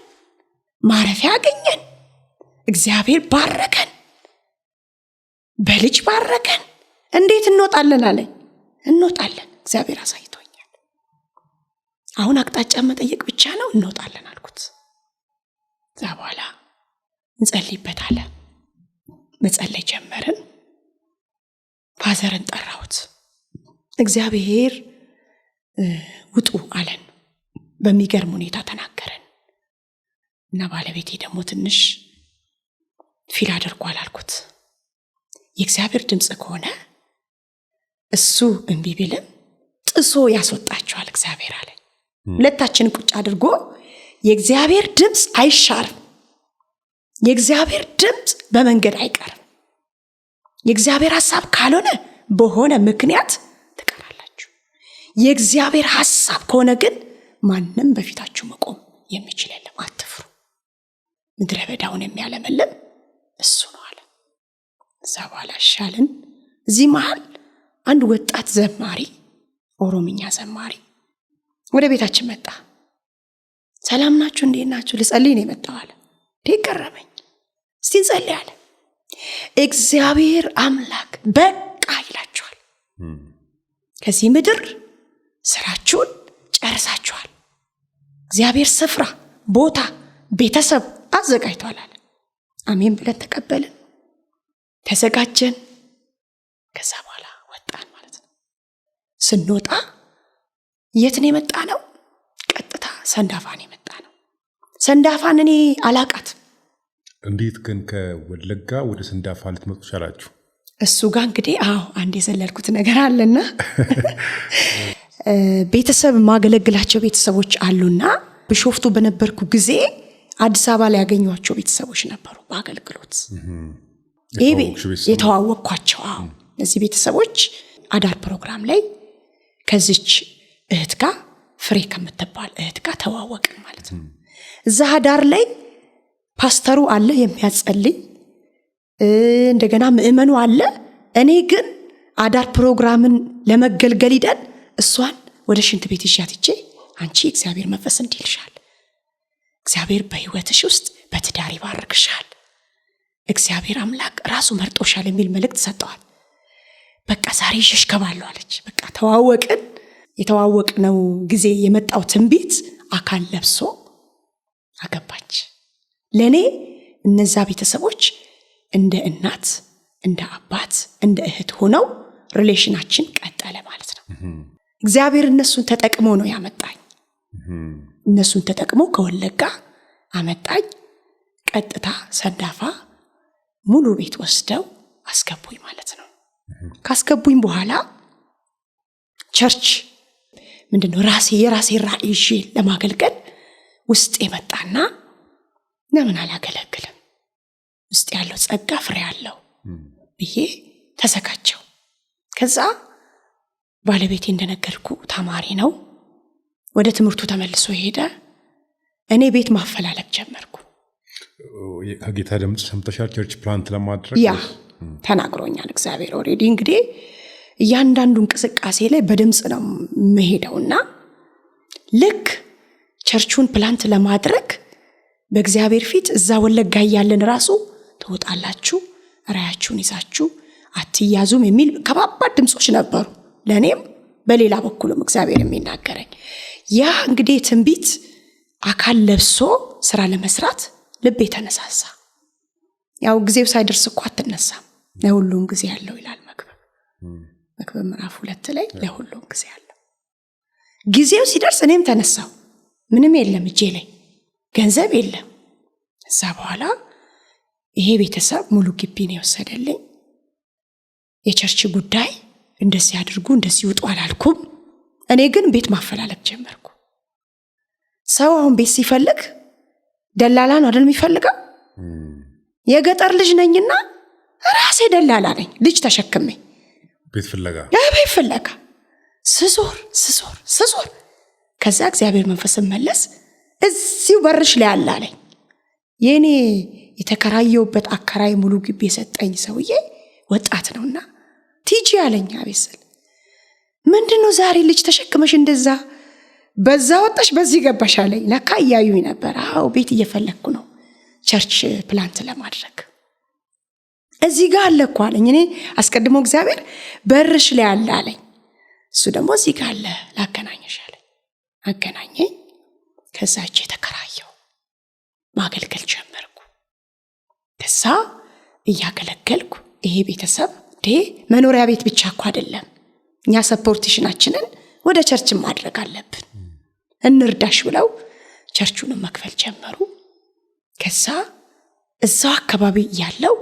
ማረፊያ አገኘን፣ እግዚአብሔር ባረከን፣ በልጅ ባረከን። እንዴት እንወጣለን አለኝ። እንወጣለን፣ እግዚአብሔር አሳይቶኛል። አሁን አቅጣጫ መጠየቅ ብቻ ነው፣ እንወጣለን አልኩት። እዛ በኋላ እንጸልይበታለን። መጸለይ ጀመርን። ፋዘርን ጠራሁት። እግዚአብሔር ውጡ አለን። በሚገርም ሁኔታ ተናገረን እና ባለቤቴ ደግሞ ትንሽ ፊል አድርጓል አልኩት። የእግዚአብሔር ድምጽ ከሆነ እሱ እምቢ ቢልም ጥሶ ያስወጣቸዋል እግዚአብሔር አለ። ሁለታችን ቁጭ አድርጎ የእግዚአብሔር ድምጽ አይሻርም፣ የእግዚአብሔር ድምጽ በመንገድ አይቀርም፣ የእግዚአብሔር ሐሳብ ካልሆነ በሆነ ምክንያት ትቀራላችሁ፣ የእግዚአብሔር ሐሳብ ከሆነ ግን ማንም በፊታችሁ መቆም የሚችል የለም፣ አትፍሩ፣ ምድረ በዳውን የሚያለመልም እሱ ነው አለ። እዛ በኋላ ሻልን። እዚህ መሃል አንድ ወጣት ዘማሪ፣ ኦሮምኛ ዘማሪ ወደ ቤታችን መጣ። ሰላም ናችሁ? እንዴት ናችሁ? ልጸልይ ነው የመጣው አለ። ገረመኝ። እስቲ እንጸልይ አለ። እግዚአብሔር አምላክ በቃ ይላችኋል። ከዚህ ምድር ስራችሁን ጨርሳችኋል። እግዚአብሔር ስፍራ፣ ቦታ፣ ቤተሰብ አዘጋጅቷል አለ። አሜን ብለን ተቀበልን፣ ተዘጋጀን። ከዛ በኋላ ወጣን ማለት ነው። ስንወጣ የት ነው የመጣ ነው? ቀጥታ ሰንዳፋን የመጣ ነው። ሰንዳፋን እኔ አላቃት። እንዴት ግን ከወለጋ ወደ ሰንዳፋ ልትመጡ ቻላችሁ? እሱ ጋር እንግዲህ አንድ የዘለልኩት ነገር አለና ቤተሰብ ማገለግላቸው ቤተሰቦች አሉና ቢሾፍቱ በነበርኩ ጊዜ አዲስ አበባ ላይ ያገኟቸው ቤተሰቦች ነበሩ በአገልግሎት የተዋወቅኳቸው። እነዚህ ቤተሰቦች አዳር ፕሮግራም ላይ ከዚች እህት ጋር ፍሬ ከምትባል እህት ጋር ተዋወቅን ማለት ነው። እዛ አዳር ላይ ፓስተሩ አለ የሚያጸልይ፣ እንደገና ምእመኑ አለ። እኔ ግን አዳር ፕሮግራምን ለመገልገል ሂደን እሷን ወደ ሽንት ቤት ይዣት ሂጄ አንቺ እግዚአብሔር መንፈስ እንዲልሻል፣ እግዚአብሔር በህይወትሽ ውስጥ በትዳር ይባርክሻል፣ እግዚአብሔር አምላክ ራሱ መርጦሻል የሚል መልእክት ሰጠዋት። በቃ ዛሬ ይዤሽ እገባለሁ አለች። በቃ ተዋወቅን። የተዋወቅነው ጊዜ የመጣው ትንቢት አካል ለብሶ አገባች። ለኔ እነዛ ቤተሰቦች እንደ እናት፣ እንደ አባት፣ እንደ እህት ሆነው ሪሌሽናችን ቀጠለ ማለት ነው። እግዚአብሔር እነሱን ተጠቅሞ ነው ያመጣኝ። እነሱን ተጠቅሞ ከወለጋ አመጣኝ። ቀጥታ ሰንዳፋ ሙሉ ቤት ወስደው አስገቡኝ ማለት ነው። ካስገቡኝ በኋላ ቸርች ምንድነው የራሴ ራእይ ይዤ ለማገልገል ውስጥ የመጣና ለምን አላገለግልም፣ ውስጥ ያለው ጸጋ ፍሬ ያለው ብዬ ተዘጋጀው። ከዛ ባለቤቴ እንደነገርኩ ተማሪ ነው፣ ወደ ትምህርቱ ተመልሶ ሄደ። እኔ ቤት ማፈላለግ ጀመርኩ። ከጌታ ድምጽ ሰምተሻል? ቸርች ፕላንት ለማድረግ ያ ተናግሮኛል እግዚአብሔር። ኦሬዲ እንግዲህ እያንዳንዱ እንቅስቃሴ ላይ በድምጽ ነው መሄደውና ልክ ቸርቹን ፕላንት ለማድረግ በእግዚአብሔር ፊት እዛ ወለጋ ያለን ራሱ ተወጣላችሁ፣ ራያችሁን ይዛችሁ አትያዙም የሚል ከባባድ ድምጾች ነበሩ። ለኔም በሌላ በኩልም እግዚአብሔር የሚናገረኝ ያ እንግዲህ ትንቢት አካል ለብሶ ስራ ለመስራት ልቤ ተነሳሳ። ያው ጊዜው ሳይደርስ እኮ አትነሳም፣ ለሁሉም ጊዜ ያለው ይላል መክብብ ምዕራፍ 2 ላይ ለሁሉም ጊዜ ያለው። ጊዜው ሲደርስ እኔም ተነሳው። ምንም የለም እጄ ላይ ገንዘብ የለም። እዛ በኋላ ይሄ ቤተሰብ ሙሉ ግቢ ነው የወሰደልኝ። የቸርች ጉዳይ እንደዚህ አድርጉ እንደዚህ ውጡ አላልኩም። እኔ ግን ቤት ማፈላለግ ጀመርኩ። ሰው አሁን ቤት ሲፈልግ ደላላ ነው አይደል የሚፈልገው? የገጠር ልጅ ነኝና ራሴ ደላላ ነኝ። ልጅ ተሸክሜ ቤት ፍለጋ ስዞር ከዛ እግዚአብሔር መንፈስ መለስ እዚሁ በርሽ ላይ አላለኝ። የኔ የተከራየውበት አከራይ ሙሉ ግቢ የሰጠኝ ሰውዬ ወጣት ነውና ቲጂ አለኝ። አቤስል ምንድነው ዛሬ ልጅ ተሸክመሽ እንደዛ በዛ ወጣሽ በዚህ ገባሽ አለኝ። ለካ ያዩኝ ነበር። ቤት እየፈለኩ ነው ቸርች ፕላንት ለማድረግ። እዚህ ጋር አለ እኮ አለኝ። እኔ አስቀድሞ እግዚአብሔር በርሽ ላይ አለ አለኝ። እሱ ደግሞ እዚህ ጋር አለ ላገናኘሽ አለኝ። አገናኘኝ። ከዛ እጄ ተከራየው ማገልገል ጀመርኩ። ከዛ እያገለገልኩ ይሄ ቤተሰብ መኖሪያ ቤት ብቻ እኮ አይደለም፣ እኛ ሰፖርቴሽናችንን ወደ ቸርች ማድረግ አለብን፣ እንርዳሽ ብለው ቸርቹንም መክፈል ጀመሩ። ከዛ እዛው አካባቢ ያለው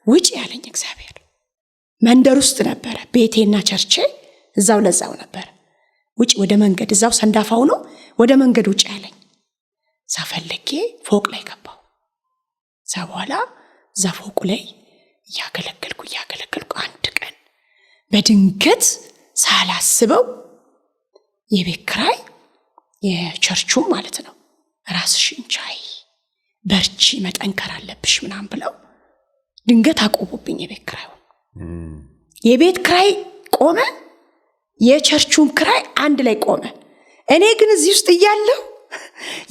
ውጪ ያለኝ እግዚአብሔር መንደር ውስጥ ነበረ ቤቴና ቸርቼ እዛው ለዛው ነበር። ውጪ ወደ መንገድ እዛው ሰንዳፋው ነው፣ ወደ መንገድ ውጪ ያለኝ። ሳፈልጌ ፎቅ ላይ ገባው። እዛ በኋላ እዛ ፎቁ ላይ እያገለገልኩ አንድ ቀን በድንገት ሳላስበው የቤት ኪራይ የቸርቹ ማለት ነው ራስሽን ቻይ በርቺ መጠንከር አለብሽ ምናምን ብለው ድንገት አቆሙብኝ። የቤት ኪራይ ቆመ፣ የቸርቹም ኪራይ አንድ ላይ ቆመ። እኔ ግን እዚህ ውስጥ እያለሁ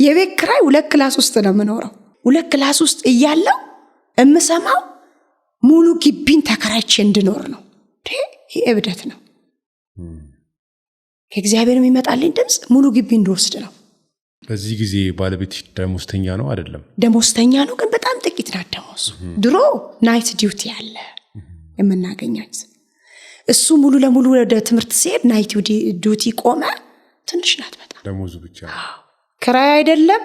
የቤት ኪራይ 2 ክላስ ውስጥ ነው የምኖረው። 2 ክላስ ውስጥ እያለሁ እምሰማው ሙሉ ግቢን ተከራይቼ እንድኖር ነው። ይሄ እብደት ነው። ከእግዚአብሔር የሚመጣልኝ ድምፅ ሙሉ ግቢ እንድወስድ ነው። በዚህ ጊዜ ባለቤትሽ ደሞዝተኛ ነው አይደለም? ደሞዝተኛ ነው፣ ግን በጣም ጥቂት ናት ደሞዙ። ድሮ ናይት ዲዩቲ አለ የምናገኛት፣ እሱ ሙሉ ለሙሉ ወደ ትምህርት ሲሄድ ናይት ዲዩቲ ቆመ። ትንሽ ናት በጣም ደሞዙ ብቻ። ክራይ አይደለም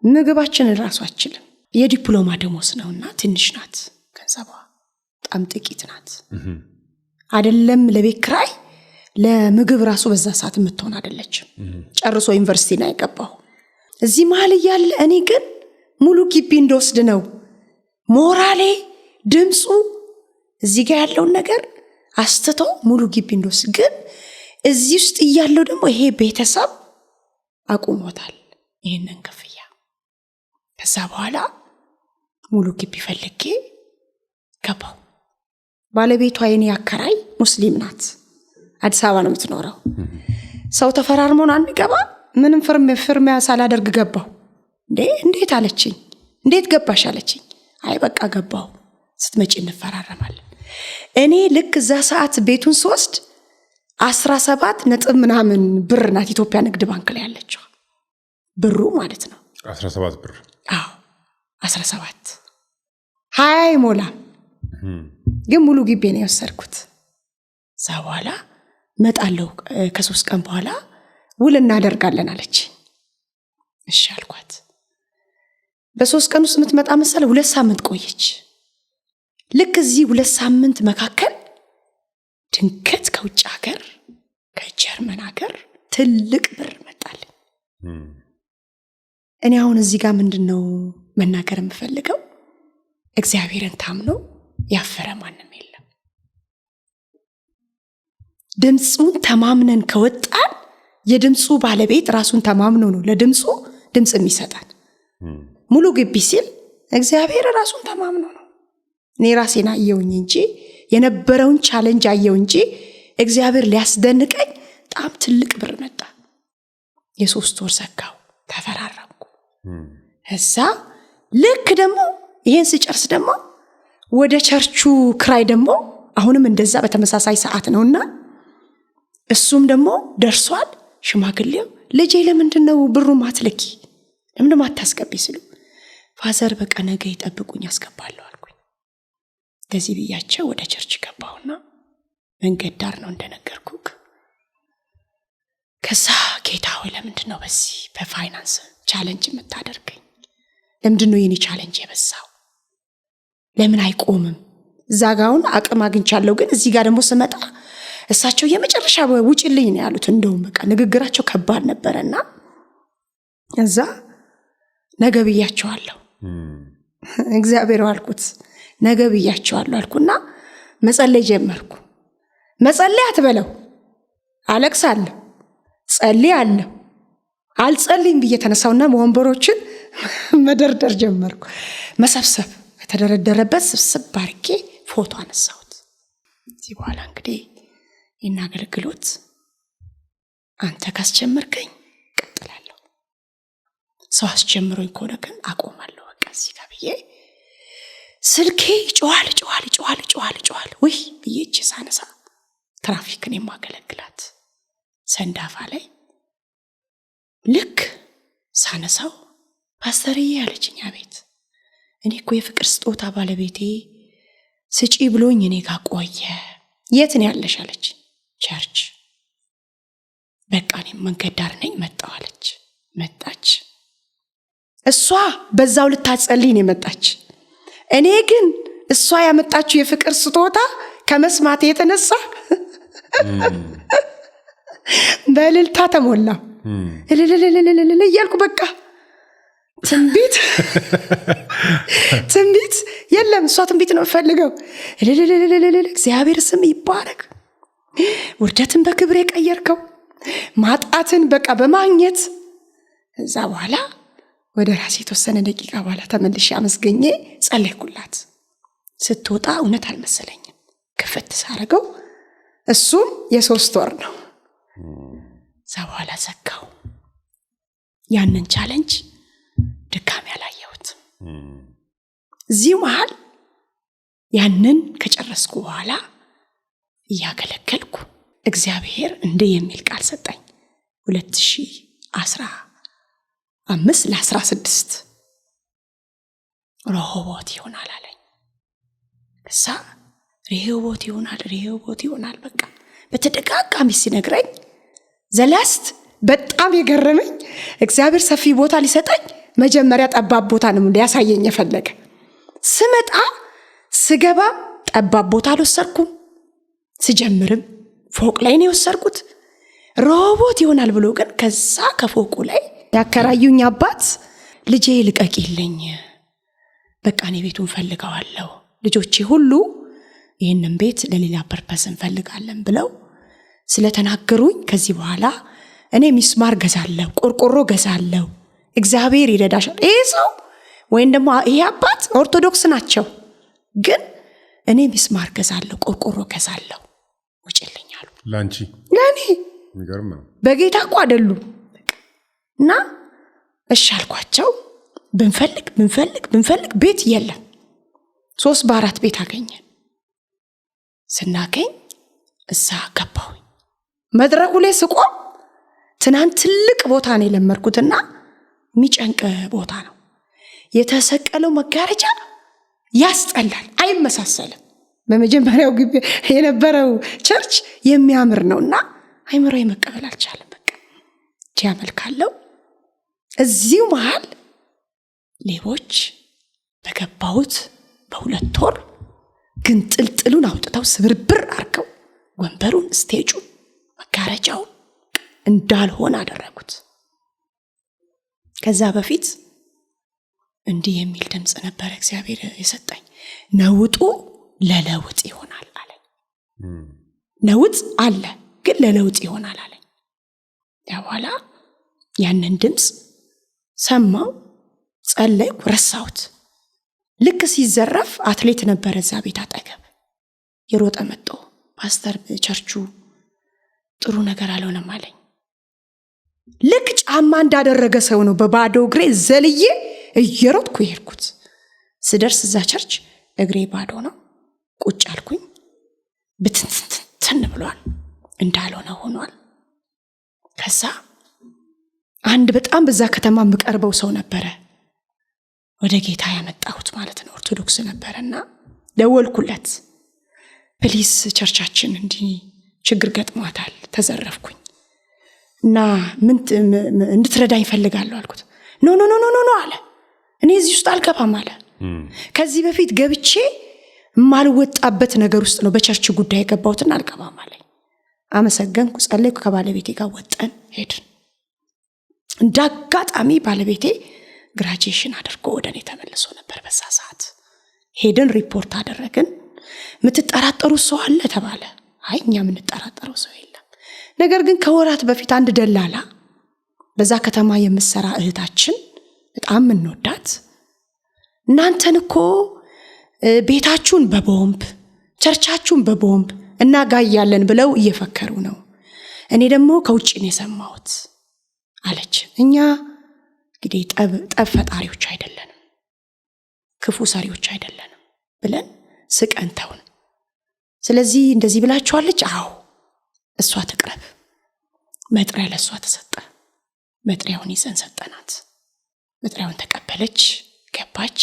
ምግባችንን ራሱ አችልም። የዲፕሎማ ደሞዝ ነውና ትንሽ ናት። ገንዘቧ በጣም ጥቂት ናት። አይደለም ለቤት ክራይ ለምግብ ራሱ በዛ ሰዓት የምትሆን አይደለችም። ጨርሶ ዩኒቨርሲቲ ነው የገባው። እዚህ መሀል እያለ እኔ ግን ሙሉ ግቢ እንደወስድ ነው ሞራሌ። ድምፁ እዚህ ጋር ያለውን ነገር አስተቶ ሙሉ ግቢ እንደወስድ፣ ግን እዚህ ውስጥ እያለው ደግሞ ይሄ ቤተሰብ አቁሞታል ይሄንን ክፍያ። ከዛ በኋላ ሙሉ ግቢ ፈልጌ ገባው። ባለቤቷ የኔ አከራይ ሙስሊም ናት፣ አዲስ አበባ ነው የምትኖረው። ሰው ተፈራርሞን አንገባ፣ ምንም ፍርሚያ ሳላደርግ ገባው። እንዴት አለችኝ። እንዴት ገባሽ አለችኝ። አይ በቃ ገባው፣ ስትመጪ እንፈራረማለን። እኔ ልክ እዛ ሰዓት ቤቱን ስወስድ 17 ነጥብ ምናምን ብር ናት ኢትዮጵያ ንግድ ባንክ ላይ ያለችው ብሩ ማለት ነው። 17 ብር? አዎ 17 20 ይሞላል። ግን ሙሉ ግቢ ነው የወሰድኩት። እዛ በኋላ መጣለው ከ3 ቀን በኋላ ውል እናደርጋለን አለች። እሺ አልኳት። በ3 ቀን ውስጥ የምትመጣ መሰለ 2 ሳምንት ቆየች። ልክ እዚህ 2 ሳምንት መካከል ድንገት ከውጭ ሀገር ከጀርመን ሀገር ትልቅ ብር መጣልኝ። እኔ አሁን እዚህ ጋር ምንድነው መናገር የምፈልገው? እግዚአብሔርን ታምኖ ያፈረ ማንም የለም። ድምፁን ተማምነን ከወጣን የድምፁ ባለቤት ራሱን ተማምኖ ነው ለድምፁ ድምፅ የሚሰጣን። ሙሉ ግቢ ሲል እግዚአብሔር ራሱን ተማምኖ ነው። እኔ ራሴን አየውኝ እንጂ የነበረውን ቻሌንጅ አየው እንጂ እግዚአብሔር ሊያስደንቀኝ በጣም ትልቅ ብር መጣ። የ3 ወር ዘጋው፣ ተፈራረምኩ። እዛ ልክ ደግሞ ይሄን ስጨርስ ደግሞ ወደ ቸርቹ ክራይ ደግሞ አሁንም እንደዛ በተመሳሳይ ሰዓት ነውና እሱም ደግሞ ደርሷል። ሽማግሌው ልጄ ለምንድነው ብሩ ማትልኪ ለምንድነው ማታስገቢ ሲሉ ፋዘር በቃ ነገ ይጠብቁኝ ያስገባለሁ አልኩኝ። ከዚህ ብያቸው ወደ ቸርች ገባውና መንገድ ዳር ነው እንደነገርኩክ። ከዛ ጌታ ሆይ ለምንድነው በዚህ በፋይናንስ ቻሌንጅ የምታደርገኝ? ለምንድነው የኔ ቻሌንጅ የበዛው? ለምን አይቆምም? እዛ ጋውን አቅም አግኝቻለሁ፣ ግን እዚህ ጋር ደግሞ ስመጣ እሳቸው የመጨረሻ ውጪልኝ ነው ያሉት። እንደውም በቃ ንግግራቸው ከባድ ነበርና እዛ ነገ ብያቸዋለሁ እግዚአብሔር አልኩት፣ ነገ ብያቸዋለሁ አልኩና መጸለይ ጀመርኩ። መጸለይ አትበለው አለቅሳለሁ፣ ጸልያለሁ። አልጸልይም ብዬ ተነሳውና ወንበሮችን መደርደር ጀመርኩ። መሰብሰብ ከተደረደረበት ስብስብ ባርኬ ፎቶ አነሳሁት። እዚህ በኋላ እንግዲህ ይህን አገልግሎት አንተ ካስጀመርከኝ ቀጥላለሁ፣ ሰው አስጀምሮኝ ከሆነ ግን አቆማለሁ በቃ እዚህ ጋር ብዬ ስልኬ ጮኋል ወይ ብዬ እጅ ሳነሳ ትራፊክን የማገለግላት ሰንዳፋ ላይ ልክ ሳነሳው ፓስተርዬ ያለችኝ አቤት። እኔ እኮ የፍቅር ስጦታ ባለቤቴ ስጪ ብሎኝ እኔ ጋር ቆየ። የት ነው ያለሽ አለች። ቸርች። በቃ እኔም መንገድ ዳር ነኝ መጣሁ አለች። መጣች። እሷ በዛው ልታጸልይ ነው የመጣች። እኔ ግን እሷ ያመጣችው የፍቅር ስጦታ ከመስማት የተነሳ በእልልታ ተሞላ። እልልልልልል እያልኩ በቃ ትንቢት የለም። እሷ ትንቢት ነው ፈልገው። እልልልልልል እግዚአብሔር ስም ይባረክ። ውርደትን በክብር የቀየርከው ማጣትን በቃ በማግኘት። እዛ በኋላ ወደ ራሴ የተወሰነ ደቂቃ በኋላ ተመልሼ አመስገኜ ጸለይኩላት። ስትወጣ እውነት አልመሰለኝም። ክፍት ሳረገው እሱም የ3 ወር ነው። እዛ በኋላ ዘጋው። ያንን ቻሌንጅ ድካም ያላየሁትም። እዚህ መሃል ያንን ከጨረስኩ በኋላ እያገለገልኩ እግዚአብሔር እንዲህ የሚል ቃል ሰጠኝ 2015 ለ16 ረሆቦት ይሆናል አለኝ። እሳ ረሆቦት ይሆናል በቃ በተደጋጋሚ ሲነግረኝ ዘላስት በጣም የገረመኝ እግዚአብሔር ሰፊ ቦታ ሊሰጠኝ መጀመሪያ ጠባብ ቦታ ነው ሊያሳየኝ የፈለገ። ስመጣ ስገባ ጠባብ ቦታ አልወሰድኩም፣ ስጀምርም ፎቅ ላይ ነው የወሰድኩት። ረሆቦት ይሆናል ብሎ ግን ከዛ ከፎቁ ላይ ያከራዩኝ አባት ልጄ ልቀቂልኝ፣ በቃ እኔ ቤቱን ፈልገዋለሁ፣ ልጆቼ ሁሉ ይህንን ቤት ለሌላ ፐርፐስ እንፈልጋለን ብለው ስለተናገሩኝ ከዚህ በኋላ እኔ ሚስማር ገዛለሁ፣ ቆርቆሮ ገዛለሁ፣ እግዚአብሔር ይረዳሻል። ይሄ ሰው ወይም ደግሞ ይሄ አባት ኦርቶዶክስ ናቸው፣ ግን እኔ ሚስማር ገዛለሁ፣ ቆርቆሮ ገዛለሁ፣ ውጪልኝ አሉ። ላንቺ ለኔ የሚገርም ነው። በጌታ እኮ አይደሉም። እና እሺ አልኳቸው። ብንፈልግ ቤት የለም። 3 በ4 ቤት አገኘን። ስናገኝ እዛ ገባሁኝ። መድረኩ ላይ ስቆም ትናንት ትልቅ ቦታ ነው የለመርኩትና የሚጨንቅ ቦታ ነው። የተሰቀለው መጋረጃ ያስጠላል፣ አይመሳሰልም። በመጀመሪያው ግቢ የነበረው ቸርች የሚያምር ነውና አይምሮዬ መቀበል አልቻለም። በቃ ያመልካለው። እዚሁ መሃል ሌቦች በገባሁት በ2 ወር ግን ጥልጥሉን አውጥተው ስብርብር አድርገው ወንበሩን፣ ስቴጁን፣ መጋረጃውን እንዳልሆነ አደረጉት። ከዛ በፊት እንዲህ የሚል ድምጽ ነበር እግዚአብሔር የሰጠኝ፣ ነውጡ ለለውጥ ይሆናል አለ። ነውጥ አለ ግን ለለውጥ ይሆናል አለ። ያዋላ ያንን ድምጽ ሰማው፣ ጸለይኩ፣ ረሳሁት። ልክ ሲዘረፍ አትሌት ነበር እዛ ቤት አጠገብ የሮጠ መጥቶ ፓስተር ቸርቹ ጥሩ ነገር አልሆነም አለኝ። ልክ ጫማ እንዳደረገ ሰው ነው በባዶ እግሬ ዘልዬ እየሮጥኩ ይሄድኩት። ስደርስ እዛ ቸርች እግሬ ባዶ ነው። ቁጭ አልኩኝ። ብትንትን ብሏል፣ እንዳልሆነ ሆኗል። ከዛ አንድ በጣም በዛ ከተማ የምቀርበው ሰው ነበረ፣ ወደ ጌታ ያመጣሁት ማለት ነው። ኦርቶዶክስ ነበረና ደወልኩለት። ፕሊስ ቸርቻችን እንዲህ ችግር ገጥሟታል፣ ተዘረፍኩኝ እና ምን እንድትረዳኝ ፈልጋለሁ አልኩት። ኖ አለ። እኔ እዚህ ውስጥ አልገባም አለ። ከዚህ በፊት ገብቼ ማልወጣበት ነገር ውስጥ ነው በቸርች ጉዳይ የገባሁትና አልገባም አለኝ። አመሰገንኩ፣ ጸለይኩ። ከባለቤቴ ጋር ወጣን ሄድን። እንዳጋጣሚ ባለቤቴ ግራጁዌሽን አድርጎ ወደኔ ተመልሶ ነበር በዛ ሰዓት። ሄድን፣ ሪፖርት አደረግን። ምትጠራጠሩ ሰው አለ ተባለ። አይ እኛ ምንጠራጠረው ሰው የለም። ነገር ግን ከወራት በፊት አንድ ደላላ በዛ ከተማ የምትሰራ እህታችን በጣም እንወዳት፣ እናንተን እኮ ቤታችሁን በቦምብ ቸርቻችሁን በቦምብ እናጋያለን ብለው እየፈከሩ ነው፣ እኔ ደግሞ ከውጭ ነው የሰማሁት አለች። እኛ እንግዲህ ጠብ ፈጣሪዎች አይደለንም፣ ክፉ ሰሪዎች አይደለንም ብለን ስቀን ተውን። ስለዚህ እንደዚህ ብላችኋለች። አዎ እሷ ትቅረብ። መጥሪያ ለእሷ ተሰጠ። መጥሪያውን ይዘን ሰጠናት። መጥሪያውን ተቀበለች፣ ገባች።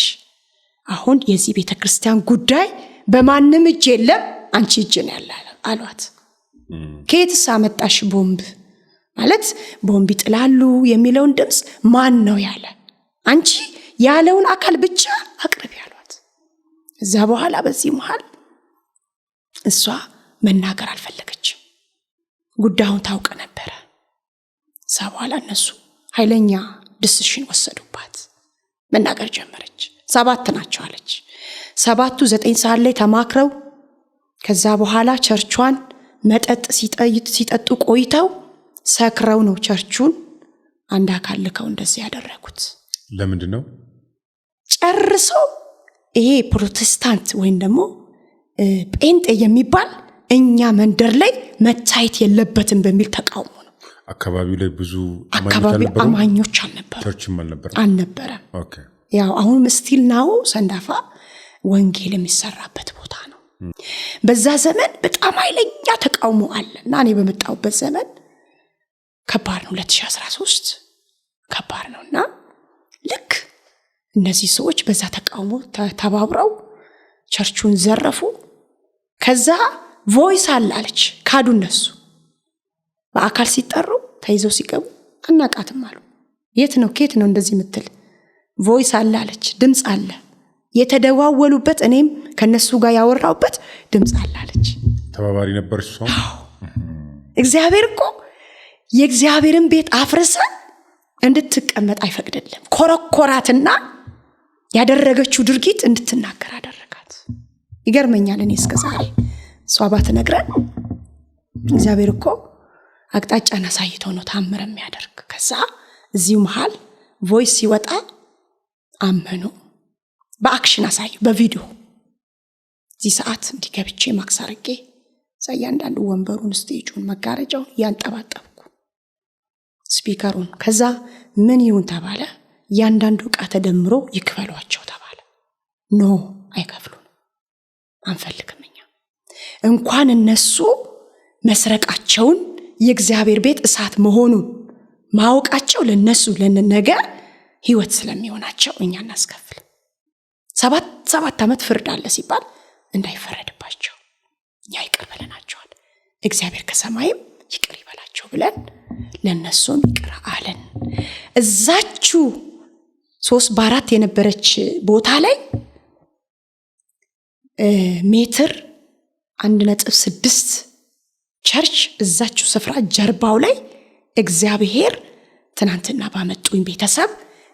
አሁን የዚህ ቤተክርስቲያን ጉዳይ በማንም እጅ የለም፣ አንቺ እጅ ነው ያለ አሏት። ከየትስ አመጣሽ ቦምብ ማለት ቦምብ ይጥላሉ የሚለውን ድምጽ ማን ነው ያለ? አንቺ ያለውን አካል ብቻ አቅርቢ አሏት። እዛ በኋላ በዚህ መሃል እሷ መናገር አልፈለገችም። ጉዳዩን ታውቅ ነበረ። እዛ በኋላ እነሱ ኃይለኛ ዲሲሽን ወሰዱባት። መናገር ጀመረች። 7 ናቸው አለች። 7ቱ 9 ሰዓት ላይ ተማክረው ከዛ በኋላ ቸርቿን መጠጥ ሲጠጡ ቆይተው ሰክረው ነው ቸርቹን አንድ አካል ልከው እንደዚህ ያደረጉት። ለምንድን ነው? ጨርሶ ይሄ ፕሮቴስታንት ወይም ደግሞ ጴንጤ የሚባል እኛ መንደር ላይ መታየት የለበትም በሚል ተቃውሞ ነው። አካባቢው ላይ ብዙ አማኞች አልነበሩ፣ ቸርችም አልነበረም። ያው አሁን ስቲል ነው ሰንዳፋ ወንጌል የሚሰራበት ቦታ ነው። በዛ ዘመን በጣም ኃይለኛ ተቃውሞ አለና እኔ በመጣሁበት ዘመን ከባድ ነው 2013 ከባድ ነውና ልክ እነዚህ ሰዎች በዛ ተቃውሞ ተባብረው ቸርቹን ዘረፉ ከዛ ቮይስ አለች ካዱ እነሱ በአካል ሲጠሩ ተይዘው ሲገቡ አናቃትም አሉ የት ነው ከየት ነው እንደዚህ ምትል ቮይስ አለች ድምጽ አለ የተደዋወሉበት እኔም ከነሱ ጋር ያወራውበት ድምጽ አለች ተባባሪ ነበርሽ እሷ እግዚአብሔር እኮ የእግዚአብሔርን ቤት አፍርሰ እንድትቀመጥ አይፈቅድልም ኮረኮራትና ያደረገችው ድርጊት እንድትናገር አደረጋት ይገርመኛል እኔ እስከዛሬ እሷ ባትነግረን እግዚአብሔር እኮ አቅጣጫና ሳይቶ ነው ታምር የሚያደርግ ከዛ እዚሁ መሃል ቮይስ ሲወጣ አመኑ በአክሽን አሳዩ በቪዲዮ እዚህ ሰዓት እንዲገብቼ ማክሳርቄ ሳያንዳንዱ ወንበሩን ስቴጁን መጋረጃውን ያንጠባጠብኩ ስፒከሩን ከዛ ምን ይሁን ተባለ ያንዳንዱ ዕቃ ተደምሮ ይክፈሏቸው ተባለ ኖ አይከፍሉን አንፈልግምኛ እንኳን እነሱ መስረቃቸውን የእግዚአብሔር ቤት እሳት መሆኑን ማወቃቸው ለነሱ ለነገ ህይወት ስለሚሆናቸው እኛ እናስከፍል 7 ዓመት ፍርድ አለ ሲባል እንዳይፈረድባቸው እኛ ይቅር ብለናቸዋል እግዚአብሔር ከሰማይም ይቅር ይበላቸው ብለን ለነሱም ይቅር አለን እዛችሁ 3 የነበረች ቦታ ላይ ሜትር 1.6 ቸርች እዛችሁ ስፍራ ጀርባው ላይ እግዚአብሔር ትናንትና ባመጡኝ ቤተሰብ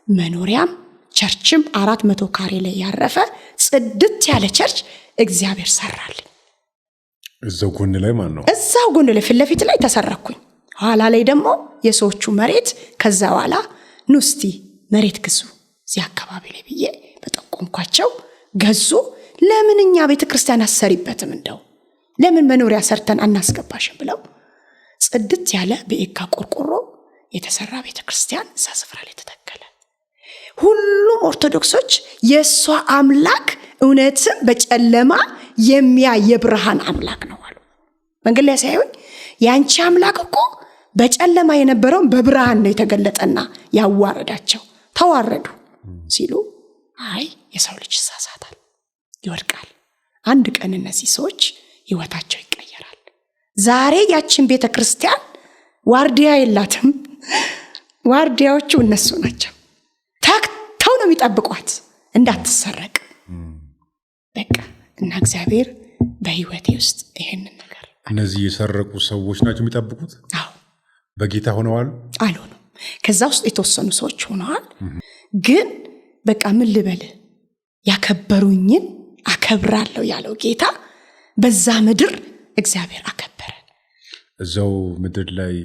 መኖሪያም ቸርችም 400 ካሬ ላይ ያረፈ ጽድት ያለ ቸርች እግዚአብሔር ሰራልኝ እዛው ጎን ላይ ማን ነው እዛው ጎን ላይ ፍለፊት ላይ ተሰራኩኝ ኋላ ላይ ደግሞ የሰዎቹ መሬት ከዛ ኋላ ኑስቲ መሬት ግዙ እዚህ አካባቢ ላይ ብዬ በጠቆምኳቸው ገዙ ለምንኛ ቤተክርስቲያን አሰሪበትም እንደው ለምን መኖሪያ ሰርተን አናስገባሽም ብለው ጽድት ያለ በኤካ ቆርቆሮ የተሰራ ቤተክርስቲያን እዛ ስፍራ ላይ ተተከለ ሁሉም ኦርቶዶክሶች የሷ አምላክ እውነትም በጨለማ የሚያይ የብርሃን አምላክ ነው አሉ መንገድ ላይ ሳይሆን ያንቺ አምላክ እኮ በጨለማ የነበረው በብርሃን ነው የተገለጠና ያዋረዳቸው ተዋረዱ ሲሉ አይ የሰው ልጅ ሳሳታል ይወድቃል አንድ ቀን እነዚህ ሰዎች ህይወታቸው ይቀየራል ዛሬ ያችን ቤተክርስቲያን ዋርዲያ የላትም ዋርዲያዎቹ እነሱ ናቸው ታክተው ነው የሚጠብቋት እንዳትሰረቅ በቃ እና እግዚአብሔር በህይወቴ ውስጥ ይሄንን ነገር እነዚህ የሰረቁ ሰዎች ናቸው የሚጠብቁት አዎ በጌታ ሆነዋል አልሆኑ ከዛ ውስጥ የተወሰኑ ሰዎች ሆነዋል ግን በቃ ምን ልበል ያከበሩኝን አከብራለሁ ያለው ጌታ በዛ ምድር እግዚአብሔር አከበረ እዛው ምድር ላይ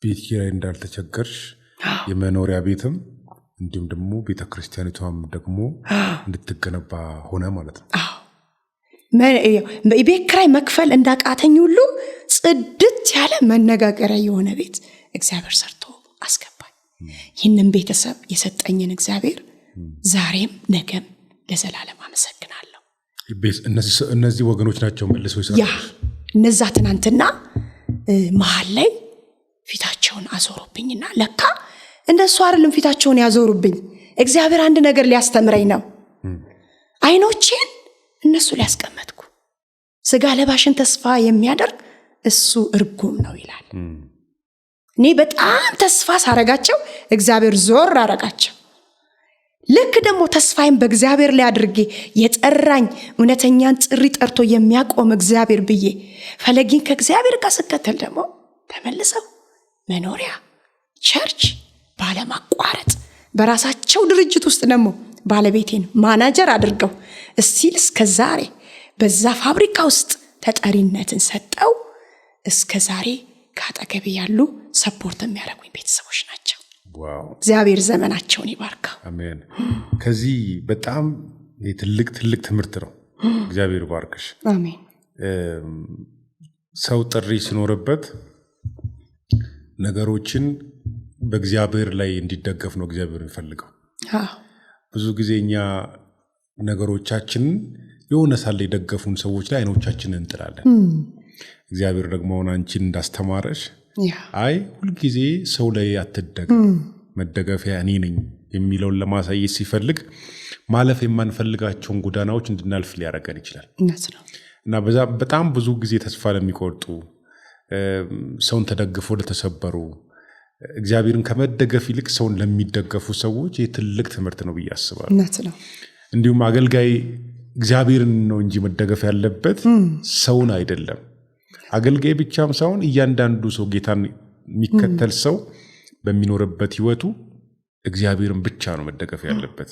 ቤት ኪራይ እንዳልተቸገርሽ የመኖሪያ ቤትም እንዲሁም ደግሞ ቤተክርስቲያኒቷም ደግሞ እንድትገነባ ሆነ ማለት ነው አዎ ቤት ኪራይ መክፈል እንዳቃተኝ ሁሉ ጽድት ያለ መነጋገሪያ የሆነ ቤት እግዚአብሔር ሰርቶ አስገባኝ ይህንን ቤተሰብ የሰጠኝን እግዚአብሔር ዛሬም ነገም ለዘላለም አመሰግናለሁ እነዚህ ወገኖች ናቸው መልሰው ይሰራሉ ያ እነዛ ትናንትና መሃል ላይ ፊታቸውን አዞሩብኝና ለካ እንደሱ አይደለም ፊታቸውን ያዞሩብኝ እግዚአብሔር አንድ ነገር ሊያስተምረኝ ነው አይኖቼን እነሱ ሊያስቀመጥኩ ስጋ ለባሽን ተስፋ የሚያደርግ እሱ እርጉም ነው ይላል እኔ በጣም ተስፋ ሳረጋቸው እግዚአብሔር ዞር አረጋቸው ልክ ደግሞ ተስፋዬን በእግዚአብሔር ላይ አድርጌ የጠራኝ እውነተኛን ጥሪ ጠርቶ የሚያቆም እግዚአብሔር ብዬ ፈለጊን ከእግዚአብሔር ጋር ስከተል ደግሞ ተመልሰው መኖሪያ ቸርች ባለማቋረጥ በራሳቸው ድርጅት ውስጥ ደግሞ ባለቤቴን ማናጀር አድርገው እስቲል እስከዛሬ በዛ ፋብሪካ ውስጥ ተጠሪነትን ሰጠው እስከዛሬ ካጠገቤ ያሉ ሰፖርት የሚያደርጉኝ ቤተሰቦች ናቸው ዋው እግዚአብሔር ዘመናቸውን ይባርካ አሜን ከዚህ በጣም ትልቅ ትምህርት ነው እግዚአብሔር ባርክሽ አሜን ሰው ጥሪ ሲኖርበት ነገሮችን በእግዚአብሔር ላይ እንዲደገፍ ነው እግዚአብሔር የሚፈልገው ብዙ ጊዜኛ ነገሮቻችን የሆነ ሳለ የደገፉን ሰዎች ላይ አይኖቻችንን እንጥላለን። እግዚአብሔር ደግሞ አሁን አንቺን እንዳስተማረሽ አይ ሁልጊዜ ሰው ላይ አትደገፍ፣ መደገፊያ እኔ ነኝ የሚለውን ለማሳየት ሲፈልግ ማለፍ የማንፈልጋቸውን ጎዳናዎች እንድናልፍ ሊያደርገን ይችላል። እና በጣም ብዙ ጊዜ ተስፋ ለሚቆርጡ ሰውን ተደግፎ ለተሰበሩ እግዚአብሔርን ከመደገፍ ይልቅ ሰውን ለሚደገፉ ሰዎች ይህ ትልቅ ትምህርት ነው ብዬ አስባለሁ። እንዲሁም አገልጋይ እግዚአብሔርን ነው እንጂ መደገፍ ያለበት ሰውን አይደለም። አገልጋይ ብቻም ሳይሆን እያንዳንዱ ሰው ጌታን የሚከተል ሰው በሚኖርበት ህይወቱ እግዚአብሔርን ብቻ ነው መደገፍ ያለበት።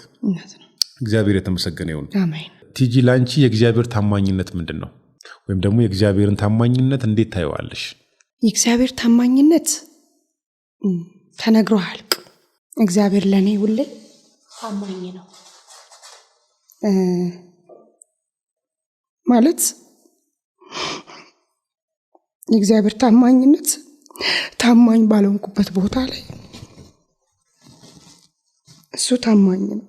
እግዚአብሔር የተመሰገነ ይሁን። አሜን። ቲጂ ላንቺ የእግዚአብሔር ታማኝነት ምንድነው? ወይም ደግሞ የእግዚአብሔርን ታማኝነት እንዴት ታየዋለሽ? የእግዚአብሔር ታማኝነት ተነግሮ አያልቅ። እግዚአብሔር ለኔ ሁሌ ታማኝ ነው ማለት የእግዚአብሔር ታማኝነት ታማኝ ባልሆንኩበት ቦታ ላይ እሱ ታማኝ ነው።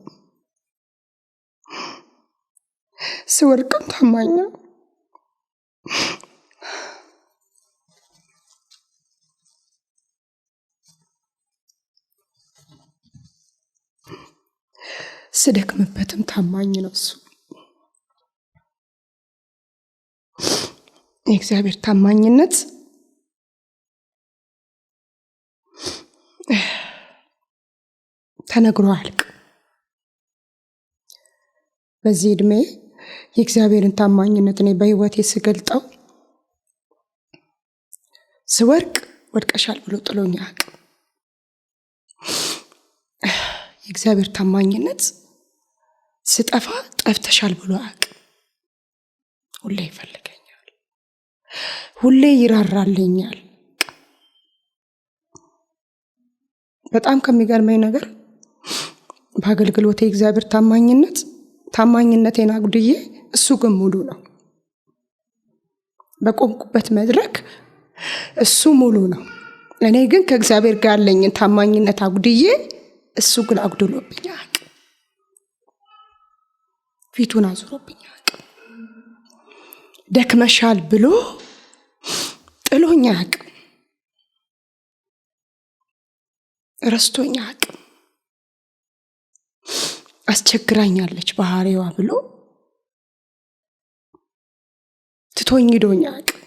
ስወድቅም ታማኝ ነው። ስደክምበትም ታማኝ ነው እሱ። የእግዚአብሔር ታማኝነት ተነግሮ አያልቅ። በዚህ እድሜ የእግዚአብሔርን ታማኝነት እኔ በህይወቴ ስገልጠው ስወርቅ ወድቀሻል ብሎ ጥሎኝ አያውቅም። የእግዚአብሔር ታማኝነት ስጠፋ ጠፍተሻል ብሎ አያውቅም። ሁሌ ይፈልገኛል፣ ሁሌ ይራራልኛል። በጣም ከሚገርመኝ ነገር በአገልግሎቴ የእግዚአብሔር ታማኝነቴን አጉድዬ እሱ ግን ሙሉ ነው። በቆምኩበት መድረክ እሱ ሙሉ ነው። እኔ ግን ከእግዚአብሔር ጋር ያለኝን ታማኝነት አጉድዬ እሱ ግን አጉድሎብኝ አያውቅም። ፊቱን አዙሮብኝ አያውቅም። ደክመሻል ብሎ ጥሎኝ አያውቅም። ረስቶኝ አያውቅም። አስቸግራኛለች ባህሪዋ ብሎ ትቶኝ ሄዶኝ አያውቅም።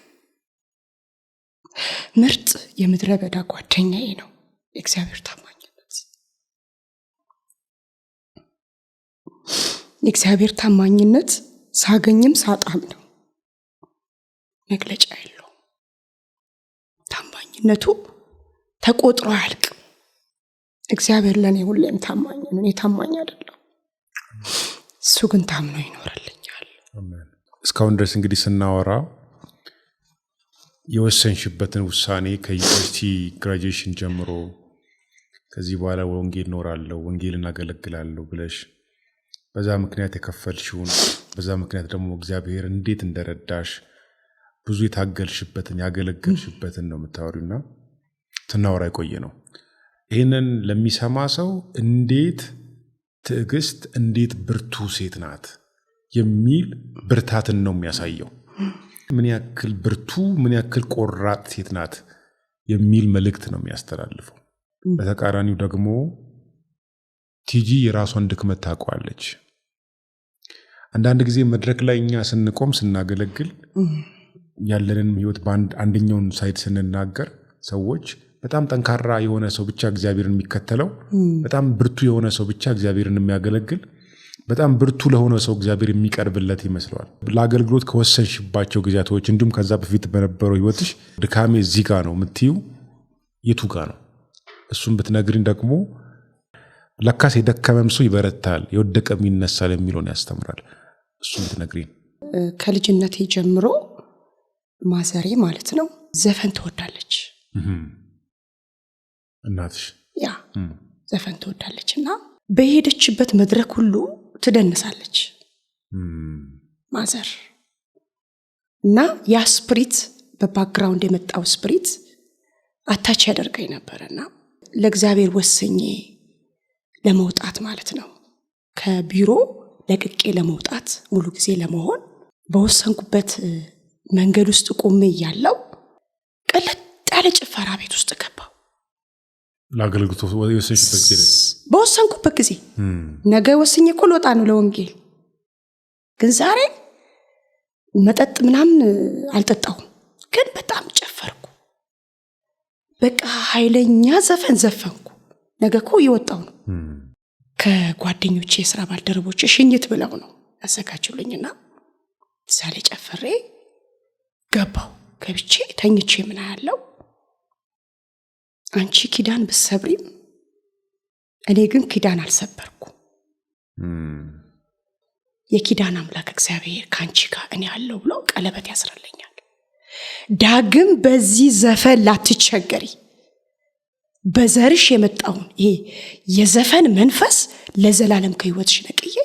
ምርጥ የምድረ በዳ ጓደኛዬ ነው የእግዚአብሔር ታማኝነት። የእግዚአብሔር ታማኝነት ሳገኝም ሳጣም ነው፣ መግለጫ የለውም። ታማኝነቱ ተቆጥሮ አያልቅም። እግዚአብሔር ለኔ ሁሌም ታማኝ ነው። እኔ ታማኝ አይደለም፣ እሱ ግን ታምኖ ይኖርልኛል። አሜን። እስካሁን ድረስ እንግዲህ ስናወራ የወሰንሽበትን ውሳኔ ከዩኒቨርሲቲ ግራጁዌሽን ጀምሮ ከዚህ በኋላ ወንጌል ኖራለሁ፣ ወንጌልን አገለግላለሁ ብለሽ በዛ ምክንያት የከፈልሽውን በዛ ምክንያት ደግሞ እግዚአብሔር እንዴት እንደረዳሽ ብዙ የታገልሽበትን ያገለገልሽበትን ነው የምታወሪውና ትናወራ የቆየ ነው። ይህንን ለሚሰማ ሰው እንዴት ትዕግስት እንዴት ብርቱ ሴት ናት የሚል ብርታትን ነው የሚያሳየው። ምን ያክል ብርቱ ምን ያክል ቆራጥ ሴት ናት የሚል መልእክት ነው የሚያስተላልፈው። በተቃራኒው ደግሞ ቲጂ የራሷን ድክመት ታውቃለች። አንዳንድ ጊዜ መድረክ ላይ እኛ ስንቆም ስናገለግል ያለንን ህይወት አንደኛውን ሳይድ ስንናገር ሰዎች በጣም ጠንካራ የሆነ ሰው ብቻ እግዚአብሔርን የሚከተለው፣ በጣም ብርቱ የሆነ ሰው ብቻ እግዚአብሔርን የሚያገለግል፣ በጣም ብርቱ ለሆነ ሰው እግዚአብሔር የሚቀርብለት ይመስለዋል። ለአገልግሎት ከወሰንሽባቸው ጊዜያቶች እንዲሁም ከዛ በፊት በነበረው ህይወትሽ ድካሜ እዚህ ጋር ነው የምትይው የቱ ጋር ነው? እሱን ብትነግሪን ደግሞ ለካስ የደከመም ሰው ይበረታል የወደቀም ይነሳል የሚለውን ያስተምራል። እሱን ብትነግሪን። ከልጅነቴ ጀምሮ ማዘሬ ማለት ነው ዘፈን ትወዳለች። እናትሽ? ያ ዘፈን ትወዳለች እና በሄደችበት መድረክ ሁሉ ትደንሳለች ማዘር። እና ያ ስፕሪት በባክግራውንድ የመጣው ስፕሪት አታች ያደርገኝ ነበርና ለእግዚአብሔር ወሰኜ ለመውጣት ማለት ነው ከቢሮ ለቅቄ ለመውጣት ሙሉ ጊዜ ለመሆን በወሰንኩበት መንገድ ውስጥ ቆሜ ያለው ቀለጥ ያለ ጭፈራ ቤት ውስጥ ገባው። ለአገልግሎት ወሰንሽበት ጊዜ በወሰንኩበት ጊዜ ነገ ወስኜ እኮ ልወጣ ነው ለወንጌል። ግን ዛሬ መጠጥ ምናምን አልጠጣሁም፣ ግን በጣም ጨፈርኩ። በቃ ኃይለኛ ዘፈን ዘፈንኩ። ነገ እኮ እየወጣሁ ነው። ከጓደኞቼ የሥራ ባልደረቦቼ ሽኝት ብለው ነው ያዘጋጁልኝና ዛሬ ጨፈሬ ገባው። ገብቼ ተኝቼ ምን ያለው አንቺ ኪዳን ብትሰብሪም እኔ ግን ኪዳን አልሰበርኩ። የኪዳን አምላክ እግዚአብሔር ካንቺ ጋር እኔ ያለው ብሎ ቀለበት ያስረለኛል። ዳግም በዚህ ዘፈን ላትቸገሪ፣ በዘርሽ የመጣውን ይሄ የዘፈን መንፈስ ለዘላለም ከህይወትሽ ነቅዬ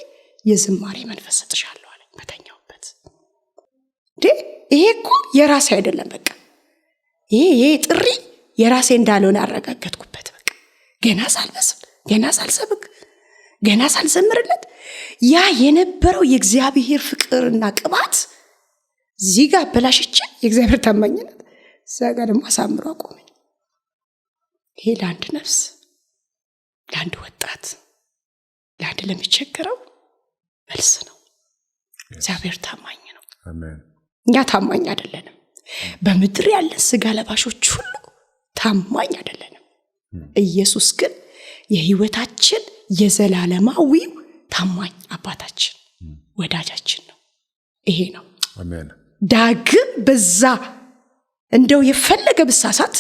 የዝማሬ መንፈስ ሰጥሻለሁ አለኝ በተኛውበት። ይሄ እኮ የራሴ አይደለም። በቃ ይሄ ጥሪ የራሴ እንዳልሆነ አረጋገጥኩበት። በቃ ገና ሳልበስል፣ ገና ሳልሰብክ፣ ገና ሳልዘምርለት ያ የነበረው የእግዚአብሔር ፍቅርና ቅባት እዚህ ጋር በላሽቼ የእግዚአብሔር ታማኝነት እዛ ጋር ደግሞ አሳምሮ አቆመኝ። ይሄ ለአንድ ነፍስ፣ ለአንድ ወጣት፣ ለአንድ ለሚቸገረው መልስ ነው። እግዚአብሔር ታማኝ ነው። አሜን። እኛ ታማኝ አይደለንም። በምድር ያለን ስጋ ለባሾች ሁሉ ታማኝ አይደለንም። ኢየሱስ ግን የህይወታችን የዘላለማዊው ታማኝ አባታችን ወዳጃችን ነው። ይሄ ነው። አሜን። ዳግም በዛ እንደው የፈለገ ብሳሳት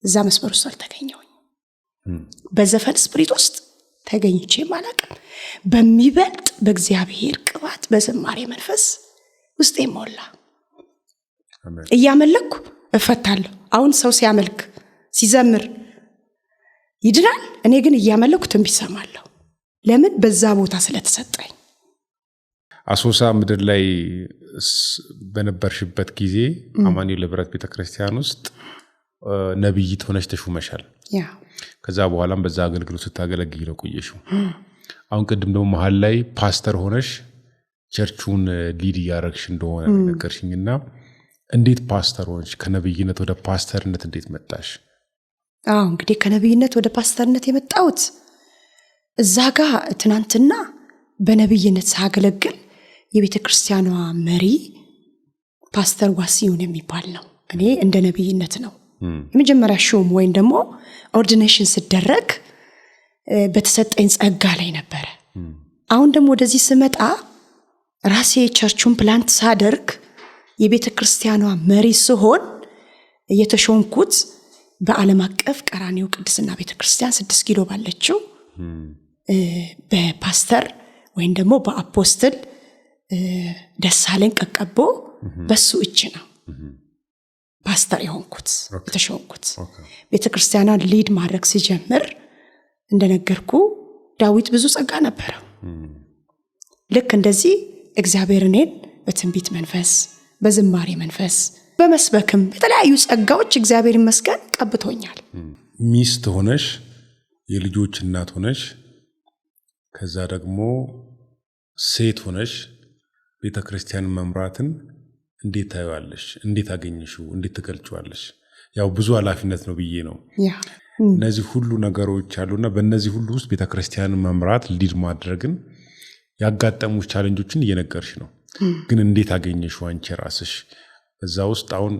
እዛ መስመር ውስጥ አልተገኘሁኝ። በዘፈን ስፕሪት ውስጥ ተገኝቼ ማላቀም በሚበልጥ በእግዚአብሔር ቅባት በዝማሬ መንፈስ ውስጥ ሞላ። እያመለኩ እፈታለሁ። አሁን ሰው ሲያመልክ ሲዘምር ይድናል። እኔ ግን እያመለኩ ትንቢት ሰማለሁ። ለምን? በዛ ቦታ ስለተሰጠኝ። አሶሳ ምድር ላይ በነበርሽበት ጊዜ አማኑኤል ህብረት ቤተክርስቲያን ውስጥ ነብይት ሆነሽ ተሹመሻል። ከዛ በኋላም በዛ አገልግሎት ስታገለግይ ነው ቆየሽው። አሁን ቅድም ደግሞ መሃል ላይ ፓስተር ሆነሽ ቸርቹን ሊድ ያረግሽ እንደሆነ ነገርሽኝና እንዴት ፓስተር ሆነሽ? ከነብይነት ወደ ፓስተርነት እንዴት መጣሽ? እንግዲህ ከነብይነት ወደ ፓስተርነት የመጣሁት እዛ ጋር ትናንትና በነብይነት ሳገለግል የቤተክርስቲያኗ መሪ ፓስተር ዋሲዩን የሚባል ነው። እኔ እንደ ነብይነት ነው የመጀመሪያ ሹም ወይም ደግሞ ኦርዲኔሽን ሲደረግ በተሰጠኝ ጸጋ ላይ ነበር። አሁን ደግሞ ወደዚህ ስመጣ ራሴ ቸርቹን ፕላንት ሳደርግ የቤተክርስቲያኗ መሪ ስሆን የተሾምኩት በዓለም አቀፍ ቀራኒዮ ቅድስና ቤተክርስቲያን 6 ኪሎ ባለችው በፓስተር ወይም ደግሞ በአፖስትል ደሳለኝ ቀቀቦ በሱ እጅ ነው ፓስተር የሆንኩት የተሾምኩት። ቤተክርስቲያኗን ሊድ ማድረግ ሲጀምር እንደነገርኩ ዳዊት ብዙ ጸጋ ነበረው። ልክ እንደዚህ እግዚአብሔር እኔን በትንቢት መንፈስ፣ በዝማሬ መንፈስ፣ በመስበክም የተለያዩ ጸጋዎች እግዚአብሔር ይመስገን ቀብቶኛል። ሚስት ሆነሽ የልጆች እናት ሆነሽ ከዛ ደግሞ ሴት ሆነሽ ቤተክርስቲያን መምራትን እንዴት ታዩዋለሽ? እንዴት አገኘሽው? እንዴት ትገልጪዋለሽ? ያው ብዙ ኃላፊነት ነው ብዬ ነው። እነዚህ ሁሉ ነገሮች አሉና በእነዚህ ሁሉ ውስጥ ቤተክርስቲያን መምራት ሊድ ማድረግን ያጋጠሙ ቻሌንጆችን እየነገርሽ ነው። ግን እንዴት አገኘሽው አንቺ ራስሽ? በዛ ውስጥ አሁን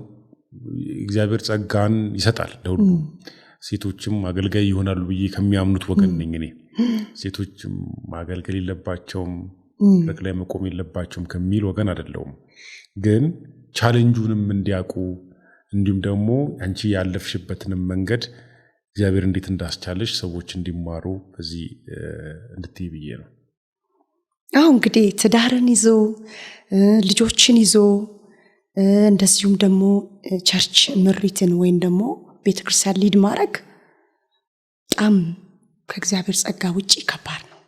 እግዚአብሔር ጸጋን ይሰጣል ለሁሉ። ሴቶችም አገልጋይ ይሆናሉ ብዬ ከሚያምኑት ወገን ነኝ እኔ። ሴቶችም ማገልገል የለባቸውም ለክላይ መቆም የለባቸውም ከሚል ወገን አይደለሁም። ግን ቻሌንጁንም እንዲያውቁ እንዲሁም ደግሞ አንቺ ያለፍሽበትንም መንገድ እግዚአብሔር እንዴት እንዳስቻለሽ ሰዎች እንዲማሩ በዚህ እንድትይ ብዬ ነው። እንግዲህ ትዳርን ይዞ ልጆችን ይዞ እንደዚሁም ደግሞ ቸርች ምሪትን ወይም ደግሞ ቤተክርስቲያን ሊድ ማድረግ በጣም ከእግዚአብሔር ጸጋ ውጪ ከባድ ነው።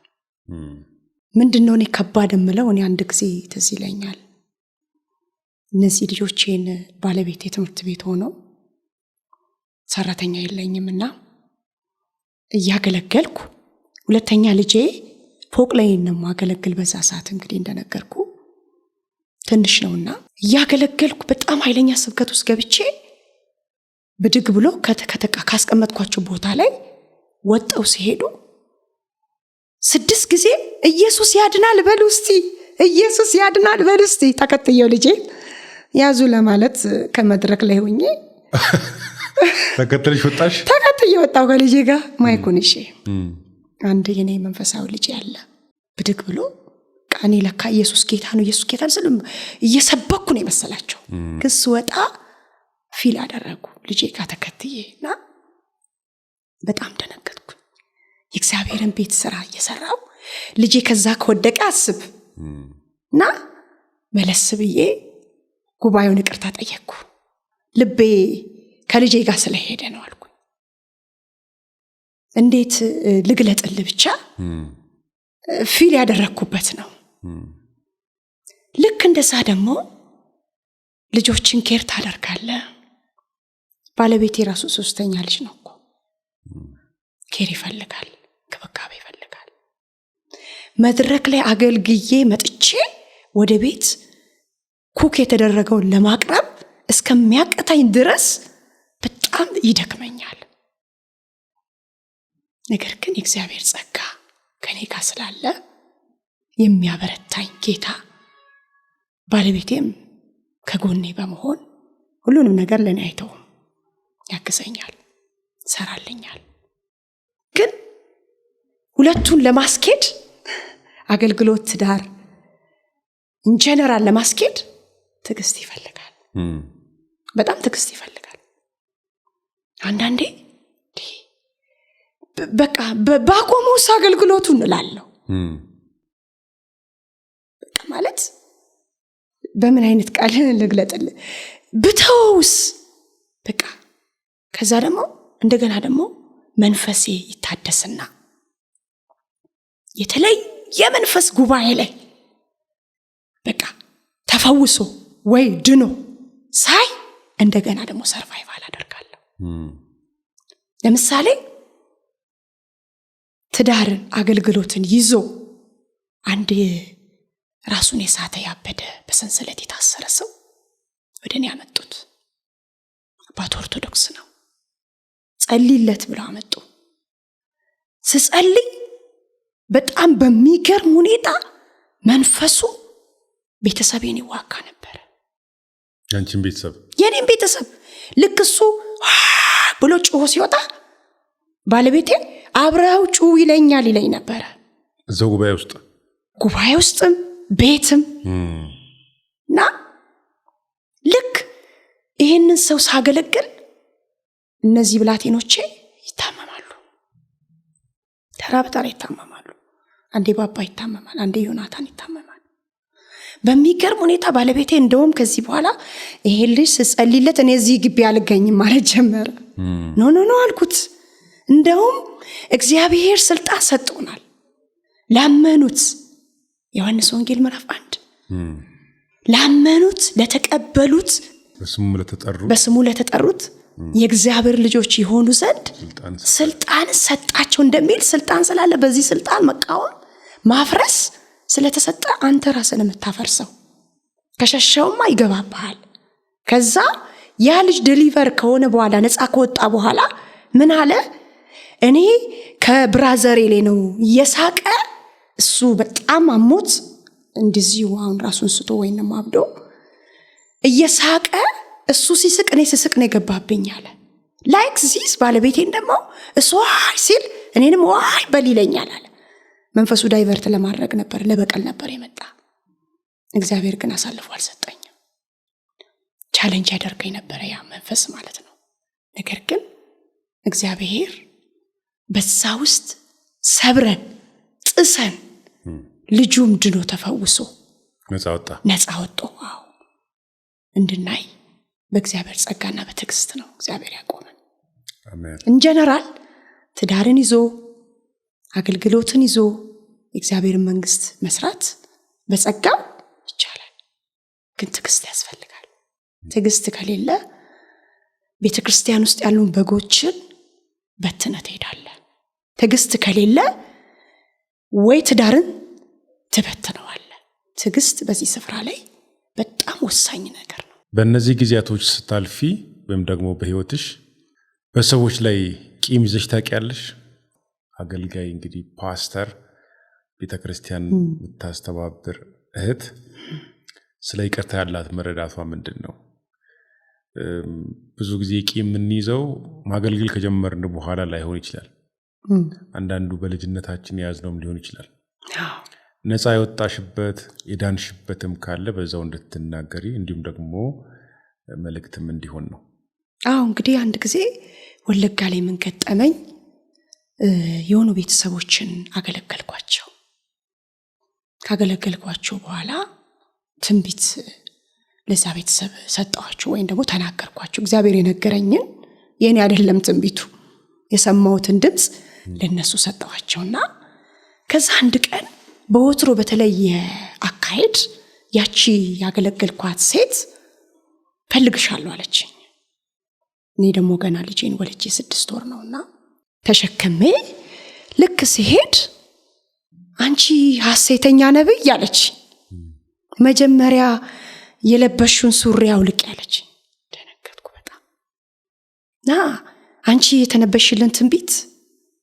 ምንድነው እኔ ከባድ የምለው? እኔ አንድ ጊዜ ትዝ ይለኛል። እነዚህ ልጆቼን ባለቤቴ ትምህርት ቤት ሆነው ሰራተኛ የለኝምና እያገለገልኩ ሁለተኛ ልጄ ፎቅ ላይ ነው ማገለግል። በዛ ሰዓት እንግዲህ እንደነገርኩ ትንሽ ነውና ያገለገልኩ በጣም ኃይለኛ ስብከት ውስጥ ገብቼ ብድግ ብሎ ካስቀመጥኳቸው ቦታ ላይ ወጣው ሲሄዱ 6 ጊዜ ኢየሱስ ያድናል በሉ እስቲ፣ ኢየሱስ ያድናል በሉ እስቲ። ተከትየው ልጄ ያዙ ለማለት ከመድረክ ላይ ሆኜ ተከትለሽ ወጣሽ? ተከትየው ወጣው ከልጄ ጋር ማይኩን እሺ። አንድ የኔ መንፈሳዊ ልጅ ያለ ብድግ ብሎ ቃኔ ለካ ኢየሱስ ጌታ ነው፣ ኢየሱስ ጌታ ነው እየሰበኩ ነው የመሰላቸው። ክስ ወጣ ፊል አደረጉ ልጄ ጋር ተከትዬና በጣም ደነገጥኩ። የእግዚአብሔርን ቤት ስራ እየሰራው ልጄ ከዛ ከወደቀ አስብና መለስ ብዬ ጉባኤውን ይቅርታ ጠየቅኩ። ልቤ ከልጄ ጋር ስለሄደ ነው አልኩ። እንዴት ልግለጥልህ ብቻ ፊል ያደረኩበት ነው። ልክ እንደዛ ደግሞ ልጆችን ኬር ታደርጋለህ። ባለቤቴ ራሱ 3ኛ ልጅ ነው እኮ ኬር ይፈልጋል፣ ክብካቤ ይፈልጋል። መድረክ ላይ አገልግዬ መጥቼ ወደ ቤት ኩክ የተደረገውን ለማቅረብ እስከሚያቀታኝ ድረስ በጣም ይደክመኛል። ነገር ግን የእግዚአብሔር ጸጋ ከኔ ጋር ስላለ የሚያበረታኝ ጌታ ባለቤቴም ከጎኔ በመሆን ሁሉንም ነገር ለኔ አይተውም፣ ያግዘኛል፣ ሰራልኛል። ግን ሁለቱን ለማስኬድ አገልግሎት፣ ትዳር ኢንጀነራል ለማስኬድ ትዕግስት ይፈልጋል። በጣም ትዕግስት ይፈልጋል። አንዳንዴ በቃ ባቆመውስ አገልግሎቱን እላለሁ። በቃ ማለት በምን አይነት ቃል ልግለጥልህ? ብተውስ በቃ ከዛ ደግሞ እንደገና ደግሞ መንፈሴ ይታደስና የተለየ መንፈስ ጉባኤ ላይ በቃ ተፈውሶ ወይ ድኖ ሳይ እንደገና ደግሞ ሰርቫይቫል አደርጋለሁ። ለምሳሌ ትዳርን አገልግሎትን ይዞ አንድ ራሱን የሳተ ያበደ በሰንሰለት የታሰረ ሰው ወደኔ ያመጡት። አባቱ ኦርቶዶክስ ነው። ጸልይለት ብለው አመጡ። ስጸልይ በጣም በሚገርም ሁኔታ መንፈሱ ቤተሰቤን ይዋጋ ነበር። ያንቺን ቤተሰብ? የኔን ቤተሰብ። ልክ እሱ ብሎ ጮሆ ሲወጣ ባለቤቴ አብረው ጩህ ይለኛል ይለኝ ነበር። እዛው ጉባኤ ውስጥም ቤትም እና ልክ ይሄንን ሰው ሳገለግል እነዚህ ብላቴኖቼ ይታመማሉ። ተራ በተራ ይታመማሉ። አንዴ ባባ ይታመማል፣ አንዴ ዮናታን ይታመማል። በሚገርም ሁኔታ ባለቤቴ እንደውም ከዚህ በኋላ ይሄ ልጅ ስጸልይለት እኔ እዚህ ግቢ አልገኝም ማለት ጀመረ። ኖ አልኩት። እንደውም እግዚአብሔር ስልጣን ሰጥቶናል ላመኑት። ዮሐንስ ወንጌል ምዕራፍ 1 ላመኑት ለተቀበሉት በስሙ ለተጠሩት የእግዚአብሔር ልጆች የሆኑ ዘንድ ስልጣን ሰጣቸው እንደሚል ስልጣን ስላለ በዚህ ስልጣን መቃወም ማፍረስ ስለተሰጠ አንተ ራስን የምታፈርሰው ከሸሸውማ ይገባብሃል። ከዛ ያ ልጅ ዴሊቨር ከሆነ በኋላ ነፃ ከወጣ በኋላ ምን አለ? እኔ ከብራዘሬ ላይ ነው እየሳቀ እሱ በጣም አሞት እንደዚህ አሁን ራሱን ስቶ ወይንም አብዶ እየሳቀ እሱ ሲስቅ እኔ ስስቅ ነው የገባብኝ አለ። ላይክ ዚስ ባለቤቴን ደግሞ እሱ ዋይ ሲል እኔንም ዋይ በል ይለኛል አለ። መንፈሱ ዳይቨርት ለማድረግ ነበር፣ ለበቀል ነበር የመጣ። እግዚአብሔር ግን አሳልፎ አልሰጠኝም። ቻሌንጅ ያደርገኝ ነበር ያ መንፈስ ማለት ነው። ነገር ግን እግዚአብሔር በዛ ውስጥ ሰብረን ጥሰን ልጁም ድኖ ተፈውሶ ነፃ ወጣ። ዋው እንድናይ በእግዚአብሔር ጸጋና በትዕግስት ነው እግዚአብሔር ያቆመን። አሜን። ኢንጀነራል ትዳርን ይዞ አገልግሎትን ይዞ የእግዚአብሔርን መንግስት መስራት በጸጋው ይቻላል። ግን ትዕግስት ያስፈልጋል። ትዕግስት ከሌለ ቤተክርስቲያን ውስጥ ያሉን በጎችን በትነት ሄዳለ። ትዕግስት ከሌለ ወይ ትዳርን ትበትነዋለህ። ትዕግስት በዚህ ስፍራ ላይ በጣም ወሳኝ ነገር ነው። በእነዚህ ጊዜያቶች ስታልፊ ወይም ደግሞ በህይወትሽ በሰዎች ላይ ቂም ይዘሽ ታውቂያለሽ? አገልጋይ እንግዲህ ፓስተር ቤተክርስቲያን የምታስተባብር እህት ስለ ይቅርታ ያላት መረዳቷ ምንድን ነው? ብዙ ጊዜ ቂም የምንይዘው ማገልገል ከጀመርን በኋላ ላይሆን ይችላል። አንዳንዱ በልጅነታችን የያዝነውም ሊሆን ይችላል። ነፃ የወጣሽበት የዳንሽበትም ካለ በዛው እንድትናገሪ እንዲሁም ደግሞ መልእክትም እንዲሆን ነው። እንግዲህ አንድ ጊዜ ወለጋ ላይ ምን ገጠመኝ፣ የሆኑ ቤተሰቦችን አገለገልኳቸው። ካገለገልኳቸው በኋላ ትንቢት ለዛ ቤተሰብ ሰጠኋቸው ወይም ደግሞ ተናገርኳቸው። እግዚአብሔር የነገረኝን የኔ አይደለም ትንቢቱ፣ የሰማሁትን ድምጽ ለነሱ ሰጠኋቸውና ከዛ አንድ ቀን በወትሮ በተለየ አካሄድ ያቺ ያገለገልኳት ሴት ፈልግሻለሁ አለችኝ። እኔ ደግሞ ገና ልጄን ወልጄ 6 ወር ነውና ተሸከሜ ልክ ሲሄድ አንቺ ሐሰተኛ ነብይ አለች። መጀመሪያ የለበሽውን ሱሪ አውልቂ አለች። ደነገጥኩ በጣም። አንቺ የተነበሽልን ትንቢት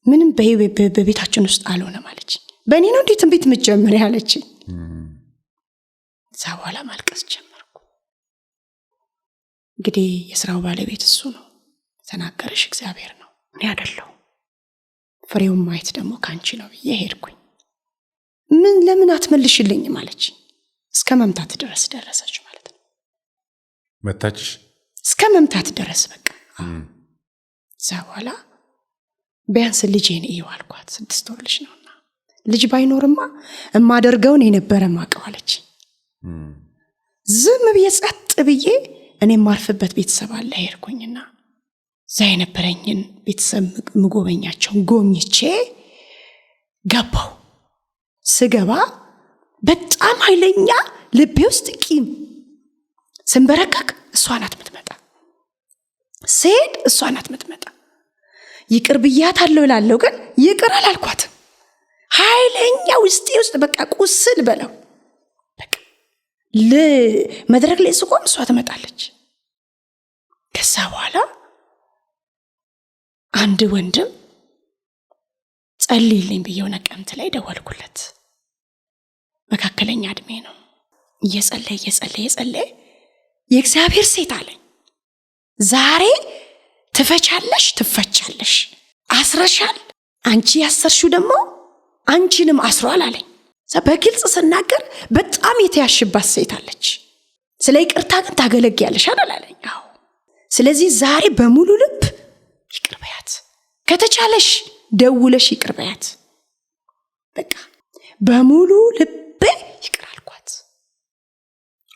ምንም በቤታችን ውስጥ አልሆነም አለች። በእኔ ነው እንዴ ትንቢት የምትጀምሪ አለችኝ። በኋላ ማልቀስ ጀመርኩ። እንግዲህ የሥራው ባለቤት እሱ ነው፣ ተናገረሽ እግዚአብሔር ነው፣ እኔ አይደለሁ። ፍሬውን ማየት ደግሞ ካንቺ ነው ብዬ ሄድኩኝ። ምን ለምን አትመልሽልኝም አለችኝ። እስከ መምታት ድረስ ደረሰች ማለት ነው። መታችሽ? እስከ መምታት ድረስ በቃ። በኋላ ቢያንስ ልጄን እዩ አልኳት። 6 ወር ልጅ ነውና ልጅ ባይኖርማ እማደርገውን የነበረ ማቀው አለች። ዝም ብዬ ጸጥ ብዬ እኔ ማርፍበት ቤተሰብ አለ ሄድኩኝና እዛ የነበረኝን ቤተሰብ ምጎበኛቸውን ጎብኝቼ ገባው። ስገባ በጣም ኃይለኛ ልቤ ውስጥ ቂም፣ ስንበረከክ እሷ ናት የምትመጣ፣ ስሄድ እሷ ናት የምትመጣ። ይቅር ብያታለሁ እላለሁ ግን ይቅር አላልኳትም። ኃይለኛ ውስጤ ውስጥ በቃ ቁስል በለው በቃ መድረክ ላይ ስቆም እሷ ትመጣለች። ከዛ በኋላ አንድ ወንድም ጸልይልኝ ብዬው ነቀምት ላይ ደወልኩለት። መካከለኛ እድሜ ነው። እየጸለየ የእግዚአብሔር ሴት አለኝ፣ ዛሬ ትፈቻለሽ፣ ትፈቻለሽ፣ አስረሻል፣ አንቺ ያሰርሽው ደግሞ አንቺንም አስሯል አለኝ። በግልጽ ስናገር በጣም የተያሽባት ሴት አለች። ስለ ይቅርታ ግን ታገለግያለሽ አላለኝ። አዎ። ስለዚህ ዛሬ በሙሉ ልብ ይቅር በያት፣ ከተቻለሽ ደውለሽ ይቅር በያት። በቃ በሙሉ ልብ ይቅር አልኳት።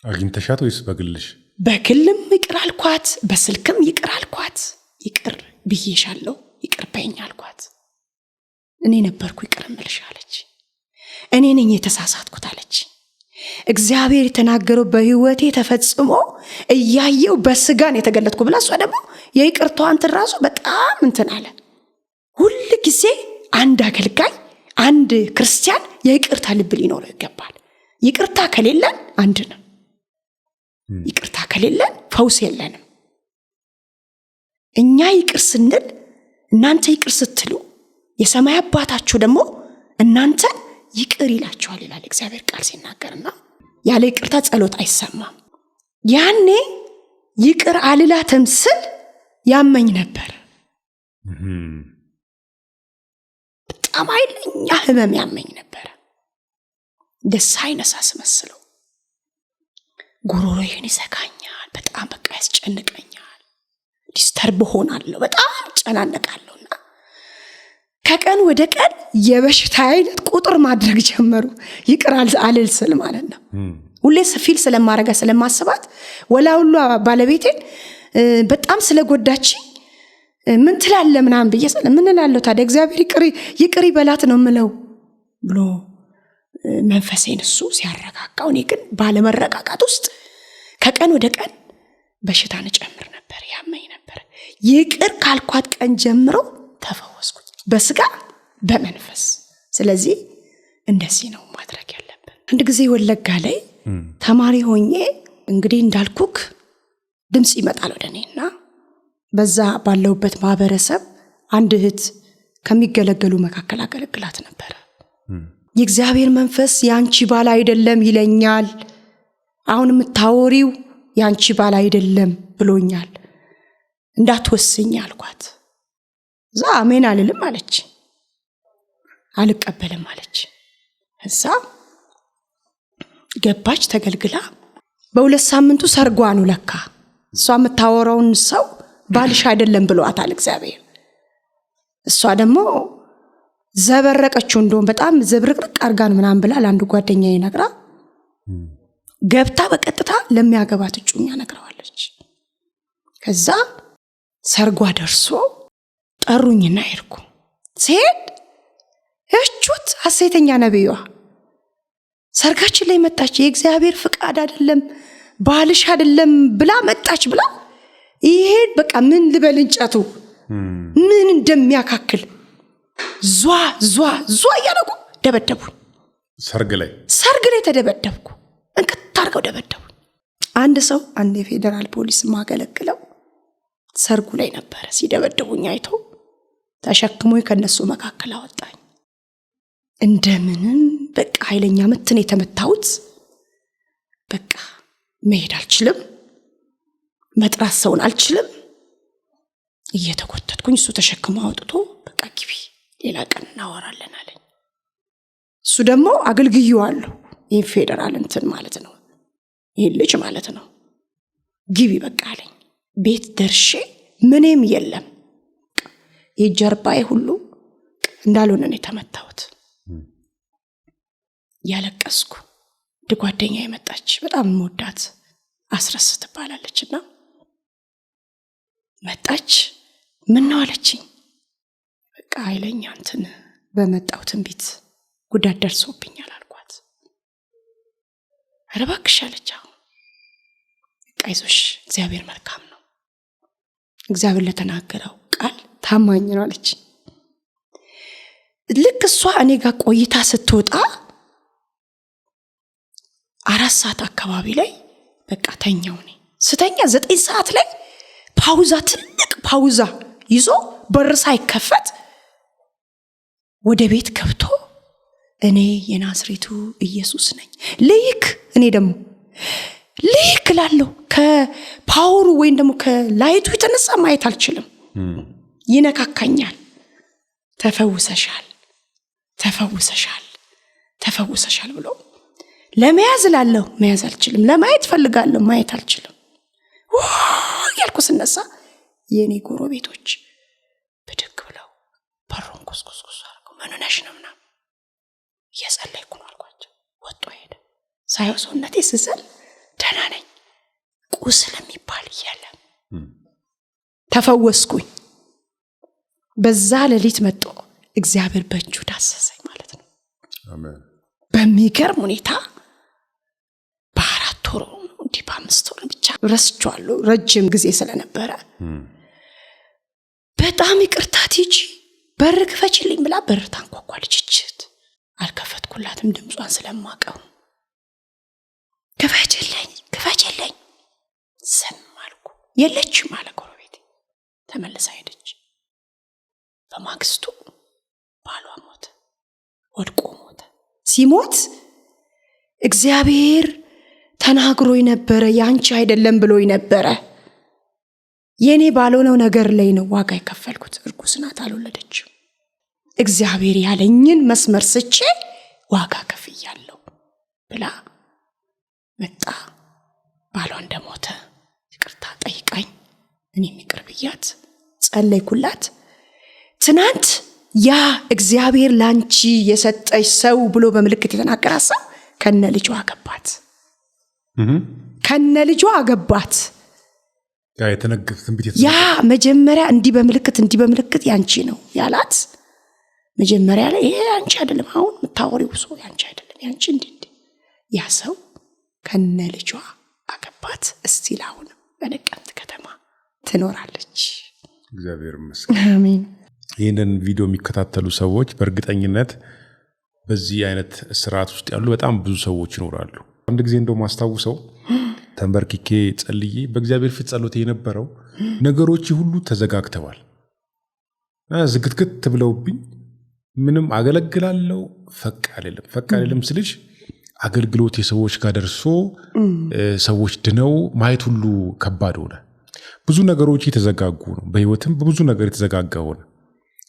አግኝተሻት ወይስ በግልሽ? በግልም ይቅር አልኳት፣ በስልክም ይቅር አልኳት። ይቅር ብዬሻለሁ፣ ይቅር በይኝ አልኳት። እኔ ነበርኩ ይቅር እምልሽ አለች። እኔ ነኝ የተሳሳትኩት አለች። እግዚአብሔር የተናገረው በህይወቴ ተፈጽሞ እያየው በስጋን የተገለጥኩ ብላ እሷ ደግሞ የይቅርታዋን ትራሱ በጣም እንትን አለ። ሁሉ ጊዜ አንድ አገልጋይ አንድ ክርስቲያን የይቅርታ ልብ ሊኖረው ይገባል። ይቅርታ ከሌለን አንድ ነው። ይቅርታ ከሌለን ፈውስ የለንም። እኛ ይቅር ስንል እናንተ ይቅር ስትሉ የሰማይ አባታችሁ ደግሞ እናንተን ይቅር ይላችኋል ይላል እግዚአብሔር ቃል ሲናገርና ያለ ይቅርታ ጸሎት አይሰማም። ያኔ ይቅር አልላትም ስል ያመኝ ነበር። በጣም ኃይለኛ ህመም ያመኝ ነበር። ደስ አይነሳ አስመስለው ጉሮሮዬን ይዘጋኛል። በጣም በቃ ያስጨንቀኛል። ዲስተርብ ሆናለሁ፣ በጣም ጨናነቃለሁና ከቀን ወደ ቀን የበሽታ አይነት ቁጥር ማድረግ ጀመሩ። ይቅር አልል ስል ማለት ነው። ሁሌ ፊል ስለማረጋ ስለማስባት ወላውሉ ባለቤቴን በጣም ስለጎዳች ምን ትላለ ምናምን ብዬ ምን እላለሁ ታዲያ እግዚአብሔር ይቅር ይበላት ነው ምለው ብሎ መንፈሴን እሱ ሲያረጋጋው፣ እኔ ግን ባለመረጋጋት ውስጥ ከቀን ወደ ቀን በሽታን ጨምር ነበር፣ ያመኝ ነበር። ይቅር ካልኳት ቀን ጀምሮ ተፈወስኩ፣ በስጋ በመንፈስ። ስለዚህ እንደዚህ ነው ማድረግ ያለብን። አንድ ጊዜ ወለጋ ላይ ተማሪ ሆኜ እንግዲህ እንዳልኩክ ድምጽ ይመጣል ወደኔና በዛ ባለውበት ማህበረሰብ አንድ እህት ከሚገለገሉ መካከል አገለግላት ነበር። የእግዚአብሔር መንፈስ ያንቺ ባል አይደለም ይለኛል፣ አሁን የምታወሪው ያንቺ ባል አይደለም ብሎኛል፣ እንዳትወስኝ አልኳት። እዛ አሜን አልልም አለች፣ አልቀበልም አለች። እዛ ገባች ተገልግላ በ2 ሳምንቱ ሰርጓ ነው ለካ እሷ የምታወራውን ሰው ባልሽ አይደለም ብሏታል እግዚአብሔር። እሷ ደግሞ ዘበረቀችው፣ እንደውም በጣም ዘብርቅርቅ አርጋን ምናምን ብላ ለአንዱ ጓደኛዬ ነግራ ገብታ በቀጥታ ለሚያገባት እጩኛ ነግረዋለች። ከዛ ሰርጓ ደርሶ ጠሩኝና ሄድኩ። ሲሄድ እቹት ሐሴተኛ ነብዩዋ ሰርጋችን ላይ መጣች፣ የእግዚአብሔር ፍቃድ አይደለም ባልሽ አይደለም ብላ መጣች ብላ ይሄ በቃ ምን ልበል እንጨቱ ምን እንደሚያካክል ዟ ያለቁ ደበደቡ። ሰርግ ላይ ተደበደብኩ። እንከታርገው ደበደቡ። አንድ ሰው አንድ የፌደራል ፖሊስ ማገለግለው ሰርጉ ላይ ነበር። ሲደበደቡኝ አይቶ ተሸክሞኝ ከነሱ መካከል አወጣኝ። እንደምንም በቃ ኃይለኛ ምትን የተመታሁት በቃ መሄድ አልችልም፣ መጥራት ሰውን አልችልም። እየተቆጠጥኩኝ እሱ ተሸክሞ አውጥቶ በቃ ግቢ ሌላ ቀን እናወራለን አለኝ። እሱ ደግሞ አገልግዬዋለሁ፣ ይሄ ፌደራል እንትን ማለት ነው፣ ይሄ ልጅ ማለት ነው። ግቢ በቃ አለኝ። ቤት ደርሼ ምንም የለም፣ የጀርባዬ ሁሉ እንዳልሆነ ነው የተመታሁት። ያለቀስኩ ጓደኛዬ መጣች፣ በጣም ሞዳት አስረስ ትባላለችና መጣች። ምን ነው አለችኝ። በቃ ኃይለኛ እንትን በመጣው ትንቢት ጉዳት ደርሶብኛል አልኳት። ኧረ እባክሽ አለች። በቃ አይዞሽ እግዚአብሔር መልካም ነው፣ እግዚአብሔር ለተናገረው ቃል ታማኝ ነው አለች። ልክ እሷ እኔ ጋር ቆይታ ስትወጣ 4 ሰዓት አካባቢ ላይ በቃ ተኛው። እኔ ስተኛ 9 ሰዓት ላይ ፓውዛ፣ ትልቅ ፓውዛ ይዞ በር ሳይከፈት ወደ ቤት ገብቶ እኔ የናዝሬቱ ኢየሱስ ነኝ ልይክ፣ እኔ ደግሞ ልይክ ላለው ከፓወሩ ወይም ደግሞ ከላይቱ የተነሳ ማየት አልችልም፣ ይነካካኛል። ተፈውሰሻል ብሎ ለመያዝ ላለው መያዝ አልችልም፣ ለማየት ፈልጋለሁ ማየት አልችልም። ያልኩ ስነሳ የኔ ጎረቤቶች ብድግ ብለው በሩን ኩስኩስ አርገው ምን ሆነሽ ነው ምናምን እየጸለይኩ ነው አልኳቸው። ወጡ ሄደ። ሳይው ሰውነቴ ስዘል ደህና ነኝ፣ ቁስል የሚባል የለም፣ ተፈወስኩኝ። በዛ ሌሊት መጥቶ እግዚአብሔር በእጁ ዳሰሰኝ ማለት ነው። አሜን። በሚገርም ሁኔታ በ4 ወር እንዲህ በ5 ወር ብቻ ረስቼዋለሁ፣ ረጅም ጊዜ ስለነበረ በጣም ይቅርታ ቲጂ በር ክፈችልኝ ብላ በር ታንኳኳለች። እችት አልከፈትኩላትም ድምጿን ስለማቀው። ክፈችልኝ ዝም አልኩ። የለችም አለ ጎረቤቴ። ተመልሳ ሄደች። በማግስቱ ባሏ ሞተ፣ ወድቆ ሞተ። ሲሞት እግዚአብሔር ተናግሮኝ ነበረ፣ ያንቺ አይደለም ብሎኝ ነበረ። የኔ ባልሆነው ነገር ላይ ነው ዋጋ የከፈልኩት። እርጉዝ ናት፣ አልወለደችም። እግዚአብሔር ያለኝን መስመር ስቼ ዋጋ ከፍያለሁ ብላ መጣ። ባሏ እንደሞተ ይቅርታ ጠይቃኝ፣ እኔም ይቅር ብያት ጸለይኩላት። ትናንት ያ እግዚአብሔር ላንቺ የሰጠሽ ሰው ብሎ በምልክት የተናገራት ሰው ከነ ልጇ አገባት። ያ የተነገረ ትንቢት ያ መጀመሪያ እንዲህ በምልክት ያንቺ ነው ያላት። መጀመሪያ ላይ ይሄ ያንቺ አይደለም፣ አሁን የምታወሪው ሰው ያንቺ አይደለም፣ ያንቺ እንዲህ ያ ሰው ከነ ልጇ አገባት። እስቲል አሁን በነቀምት ከተማ ትኖራለች። እግዚአብሔር ይመስገን። አሜን። ይህንን ቪዲዮ የሚከታተሉ ሰዎች በእርግጠኝነት በዚህ አይነት ስርዓት ውስጥ ያሉ በጣም ብዙ ሰዎች ይኖራሉ። አንድ ጊዜ እንደው ማስታውሰው ተንበርክኬ ጸልዬ በእግዚአብሔር ፊት ጸሎቴ የነበረው ነገሮች ሁሉ ተዘጋግተዋል፣ ዝግትግት ብለውብኝ ምንም አገለግላለሁ ፈቅ አይደለም ስልሽ አገልግሎት የሰዎች ጋር ደርሶ ሰዎች ድነው ማየት ሁሉ ከባድ ሆነ። ብዙ ነገሮች የተዘጋጉ ነው። በህይወትም ብዙ ነገር የተዘጋጋው ነው።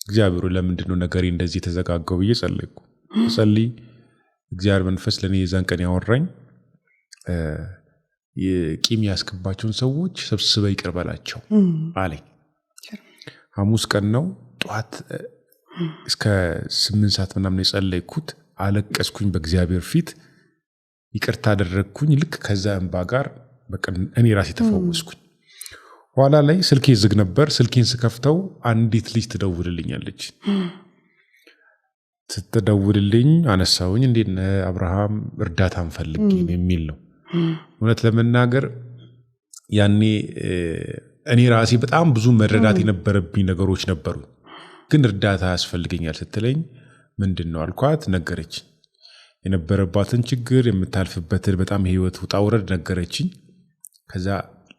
እግዚአብሔር ለምንድነው ነገሬ እንደዚህ የተዘጋጋው ብዬ ጸለይኩ። ጸልይ እግዚአብሔር መንፈስ ለኔ የዛን ቀን ያወራኝ የቂም ያስከባቸውን ሰዎች ሰብስበው ይቅር በላቸው አለኝ። ሐሙስ ቀን ነው ጧት እስከ 8 ሰዓት ምናምን የጸለይኩት። አለቀስኩኝ በእግዚአብሔር ፊት ይቅርታ አደረግኩኝ። ልክ ከዛ እንባ ጋር በቃ እኔ ራሴ ተፈወስኩኝ። ኋላ ላይ ስልኬ ዝግ ነበር። ስልኬን ስከፍተው አንዲት ልጅ ትደውልልኛለች። ስትደውልልኝ አነሳውኝ። እንዴት ነህ አብርሃም እርዳታን ፈልጌ የሚል ነው። እውነት ለመናገር ያኔ እኔ ራሴ በጣም ብዙ መረዳት የነበረብኝ ነገሮች ነበሩ። ግን እርዳታ ያስፈልገኛል ስትለኝ ምንድነው አልኳት። ነገረች የነበረባትን ችግር የምታልፍበትን በጣም ህይወት ውጣ ውረድ ነገረችኝ። ከዛ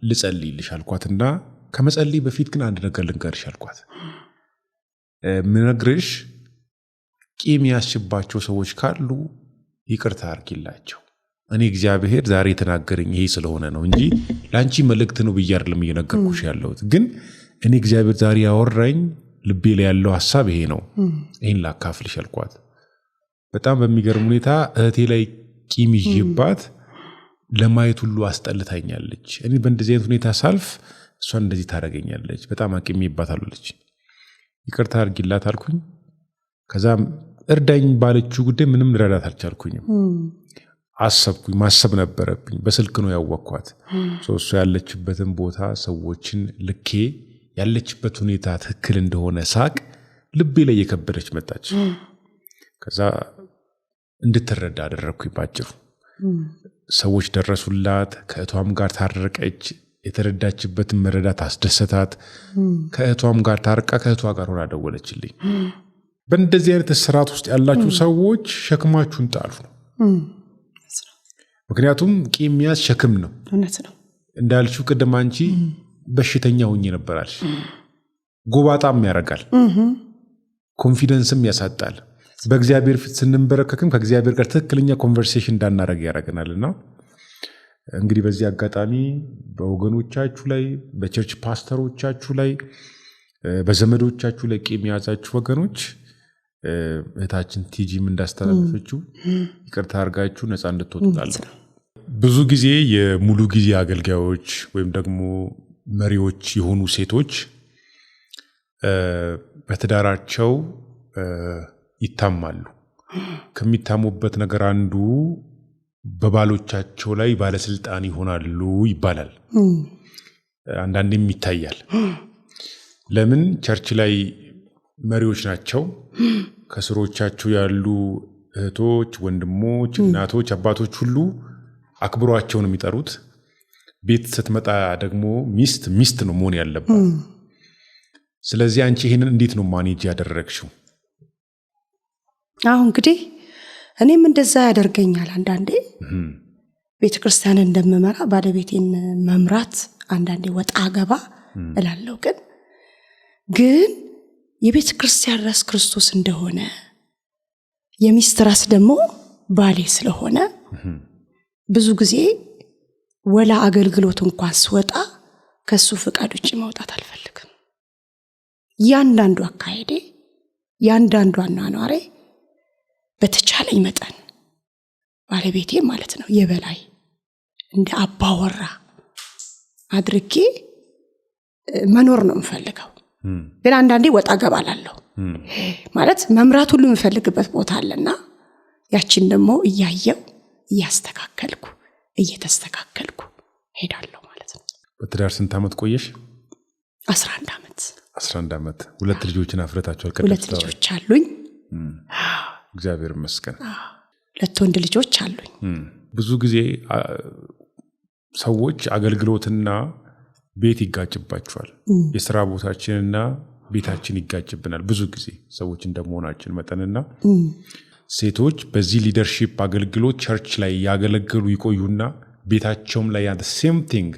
ልጸልይልሽ አልኳትና ከመጸለይ በፊት ግን አንድ ነገር ልንገርሽ አልኳት። ምነግርሽ ቂም ያስችባቸው ሰዎች ካሉ ይቅርታ አድርጊላቸው። እኔ እግዚአብሔር ዛሬ ተናገረኝ ይሄ ስለሆነ ነው እንጂ ላንቺ መልእክት ነው ብዬ አይደለም እየነገርኩሽ ያለሁት። ግን እኔ እግዚአብሔር ዛሬ ያወራኝ ልቤ ላይ ያለው ሐሳብ ይሄ ነው። ይሄን ላካፍልሽ አልኳት። በጣም በሚገርም ሁኔታ እህቴ ላይ ቂም ይዤባት ለማየት ሁሉ አስጠልታኛለች። እኔ በእንደዚህ አይነት ሁኔታ ሳልፍ እሷን እንደዚህ ታደርገኛለች። በጣም አቂሜባታለሁ አለች። ይቅርታ አድርጊላት አልኩኝ። ከዛም እርዳኝ ባለችው ጉዳይ ምንም ልረዳት አልቻልኩኝም። አሰብኩኝ፣ ማሰብ ነበረብኝ። በስልክ ነው ያወቅኳት። እሷ ያለችበትን ቦታ ሰዎችን ልኬ ያለችበት ሁኔታ ትክክል እንደሆነ ሳቅ ልቤ ላይ የከበደች መጣች። ከዛ እንድትረዳ አደረግኩኝ ባጭሩ። ሰዎች ደረሱላት። ከእቷም ጋር ታረቀች። የተረዳችበትን መረዳት አስደሰታት። ከእቷም ጋር ታርቃ ከእቷ ጋር ሆና ደወለችልኝ። በእንደዚህ አይነት ስርዓት ውስጥ ያላችሁ ሰዎች ሸክማችሁን ጣሉ። ምክንያቱም ቂም መያዝ ሸክም ነው። እውነት ነው። እንዳልሽው ቅድም አንቺ በሽተኛ ሆኜ ነበራል። ጎባጣም ያረጋል፣ ኮንፊደንስም ያሳጣል። በእግዚአብሔር ፊት ስንንበረከክም ከእግዚአብሔር ጋር ትክክለኛ ኮንቨርሴሽን እንዳናረግ ያረጋናልና እንግዲህ በዚህ አጋጣሚ በወገኖቻችሁ ላይ፣ በቸርች ፓስተሮቻችሁ ላይ፣ በዘመዶቻችሁ ላይ ቂም የያዛችሁ ወገኖች እህታችን ቲጂም እንዳስተላለፈችው ይቅርታ አድርጋችሁ ነፃ እንድትወጡታል። ብዙ ጊዜ የሙሉ ጊዜ አገልጋዮች ወይም ደግሞ መሪዎች የሆኑ ሴቶች በትዳራቸው ይታማሉ። ከሚታሙበት ነገር አንዱ በባሎቻቸው ላይ ባለስልጣን ይሆናሉ ይባላል። አንዳንዴም ይታያል። ለምን? ቸርች ላይ መሪዎች ናቸው። ከስሮቻቸው ያሉ እህቶች፣ ወንድሞች፣ እናቶች፣ አባቶች ሁሉ አክብሯቸው ነው የሚጠሩት። ቤት ስትመጣ ደግሞ ሚስት ነው መሆን ያለባት። ስለዚህ አንቺ ይሄንን እንዴት ነው ማኔጅ ያደረግሽው? አሁን እንግዲህ እኔም እንደዛ ያደርገኛል። አንዳንዴ ቤተክርስቲያን እንደምመራ ባለቤቴን መምራት አንዳንዴ ወጣ ገባ እላለሁ። ግን የቤተ ክርስቲያን ራስ ክርስቶስ እንደሆነ የሚስት ራስ ደግሞ ባሌ ስለሆነ ብዙ ጊዜ ወላ አገልግሎት እንኳን ስወጣ ከሱ ፍቃድ ውጪ መውጣት አልፈልግም። ያንዳንዱ አካሄዴ፣ ያንዳንዱ አኗኗሬ በተቻለኝ መጠን ባለቤቴ ማለት ነው የበላይ እንደ አባወራ አድርጌ መኖር ነው የምፈልገው። ግን አንዳንዴ ወጣ ገባላለሁ ማለት መምራት ሁሉ የምፈልግበት ቦታ አለና ያቺን ደግሞ እያየው እያስተካከልኩ እየተስተካከልኩ ሄዳለሁ ማለት ነው። በትዳር ስንት ዓመት ቆየሽ? 11 ዓመት። 11 ዓመት። 2 ልጆችን አፍርታችኋል? 2 ልጆች አሉኝ። እግዚአብሔር ይመስገን። 2 ወንድ ልጆች አሉኝ። ብዙ ጊዜ ሰዎች አገልግሎትና ቤት ይጋጭባቸዋል። የሥራ ቦታችንና ቤታችን ይጋጭብናል ብዙ ጊዜ ሰዎች እንደመሆናችን መጠንና ሴቶች በዚህ ሊደርሺፕ አገልግሎት ቸርች ላይ ያገለግሉ ይቆዩና ቤታቸውም ላይ ያ ሴም ቲንግ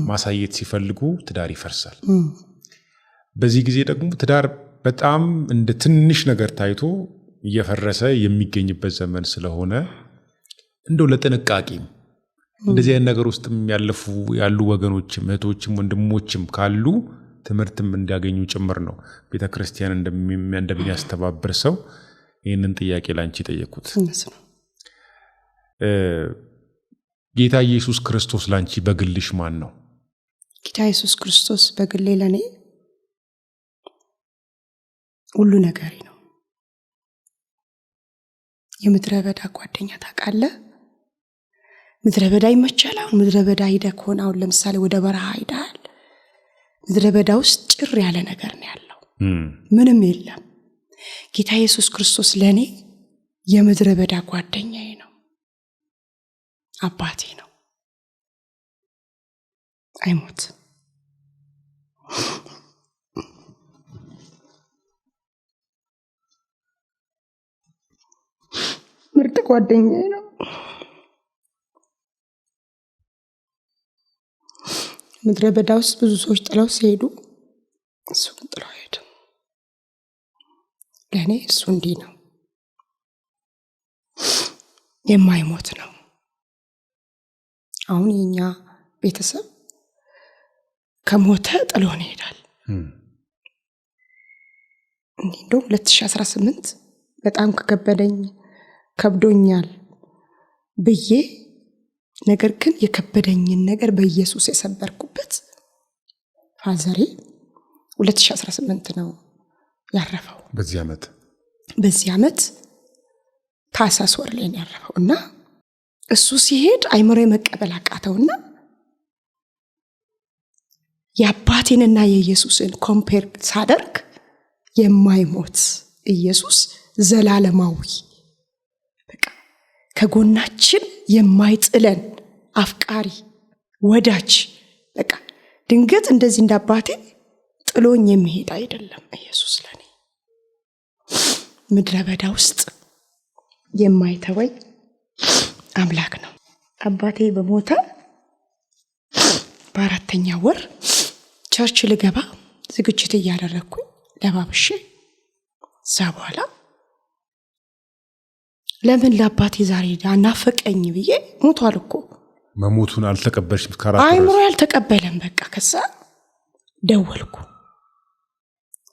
ማሳየት ሲፈልጉ ትዳር ይፈርሳል። በዚህ ጊዜ ደግሞ ትዳር በጣም እንደ ትንሽ ነገር ታይቶ እየፈረሰ የሚገኝበት ዘመን ስለሆነ እንደው ለጥንቃቄም እንደዚህ አይነት ነገር ውስጥ ያሉ ወገኖችም እህቶችም ወንድሞችም ካሉ ትምህርትም እንዲያገኙ ጭምር ነው ቤተክርስቲያን እንደሚያስተባብር ሰው ይህንን ጥያቄ ላንቺ ጠየቁት። ጌታ ኢየሱስ ክርስቶስ ላንቺ በግልሽ ማን ነው? ጌታ ኢየሱስ ክርስቶስ በግሌ ለኔ ሁሉ ነገሬ ነው። የምድረ በዳ ጓደኛ ታውቃለህ? ምድረ በዳ ይመቻል። አሁን ምድረ በዳ ሄደህ ከሆነ አሁን ለምሳሌ ወደ በረሃ ሄደሃል። ምድረ በዳ ውስጥ ጭር ያለ ነገር ነው ያለው፣ ምንም የለም። ጌታ ኢየሱስ ክርስቶስ ለኔ የምድረ በዳ ጓደኛዬ ነው፣ አባቴ ነው። አይሞት ምርጥ ጓደኛዬ ነው። ምድረ በዳ ውስጥ ብዙ ሰዎች ጥለው ሲሄዱ እሱ ግን ጥለው ሄደ። ለኔ እሱ እንዲህ ነው፣ የማይሞት ነው። አሁን የኛ ቤተሰብ ከሞተ ጥሎን ይሄዳል። እንደው 2018 በጣም ከብዶኛል ብዬ ነገር ግን የከበደኝን ነገር በኢየሱስ የሰበርኩበት ፋዘሬ 2018 ነው ያረፈው። በዚህ ዓመት ታህሳስ ወር ላይ ነው ያረፈው እና እሱ ሲሄድ አይምሮ መቀበል አቃተውና የአባቴንና የኢየሱስን ኮምፔር ሳደርግ የማይሞት ኢየሱስ ዘላለማዊ በቃ ከጎናችን የማይጥለን አፍቃሪ ወዳጅ በቃ ድንገት እንደዚህ እንዳባቴ ጥሎኝ የሚሄድ አይደለም። ኢየሱስ ለኔ ምድረ በዳ ውስጥ የማይተወኝ አምላክ ነው። አባቴ በሞተ በአራተኛ ወር ቸርች ልገባ ዝግጅት እያደረኩኝ ለባብሼ በኋላ ለምን ለአባቴ ዛሬ ናፈቀኝ ብዬ ሞቷል እኮ መሞቱን አልተቀበልሽም? አይምሮ ያልተቀበለም። በቃ ከዛ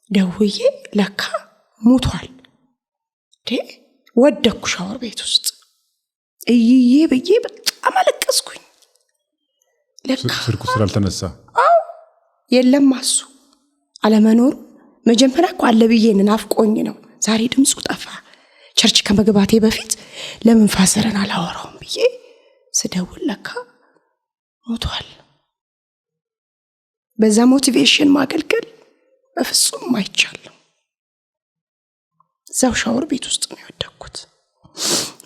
ደውዬ ለካ ሞቷል። ወደኩ ሻወር ቤት ውስጥ እይዬ ብዬ በጣም አለቀስኩኝ። ለካ ስልኩ ስላልተነሳ የለም እሱ አለመኖሩ መጀመሪያ እኮ አለ ብዬ ናፍቆኝ ነው። ዛሬ ድምፁ ጠፋ። ቸርች ከመግባቴ በፊት ለምን ፋዘርን አላወራውም ብዬ ስደውል ለካ ሞቷል። በዛ ሞቲቬሽን ማገልገል በፍጹም አይቻልም። እዛው ሻወር ቤት ውስጥ ነው የወደኩት።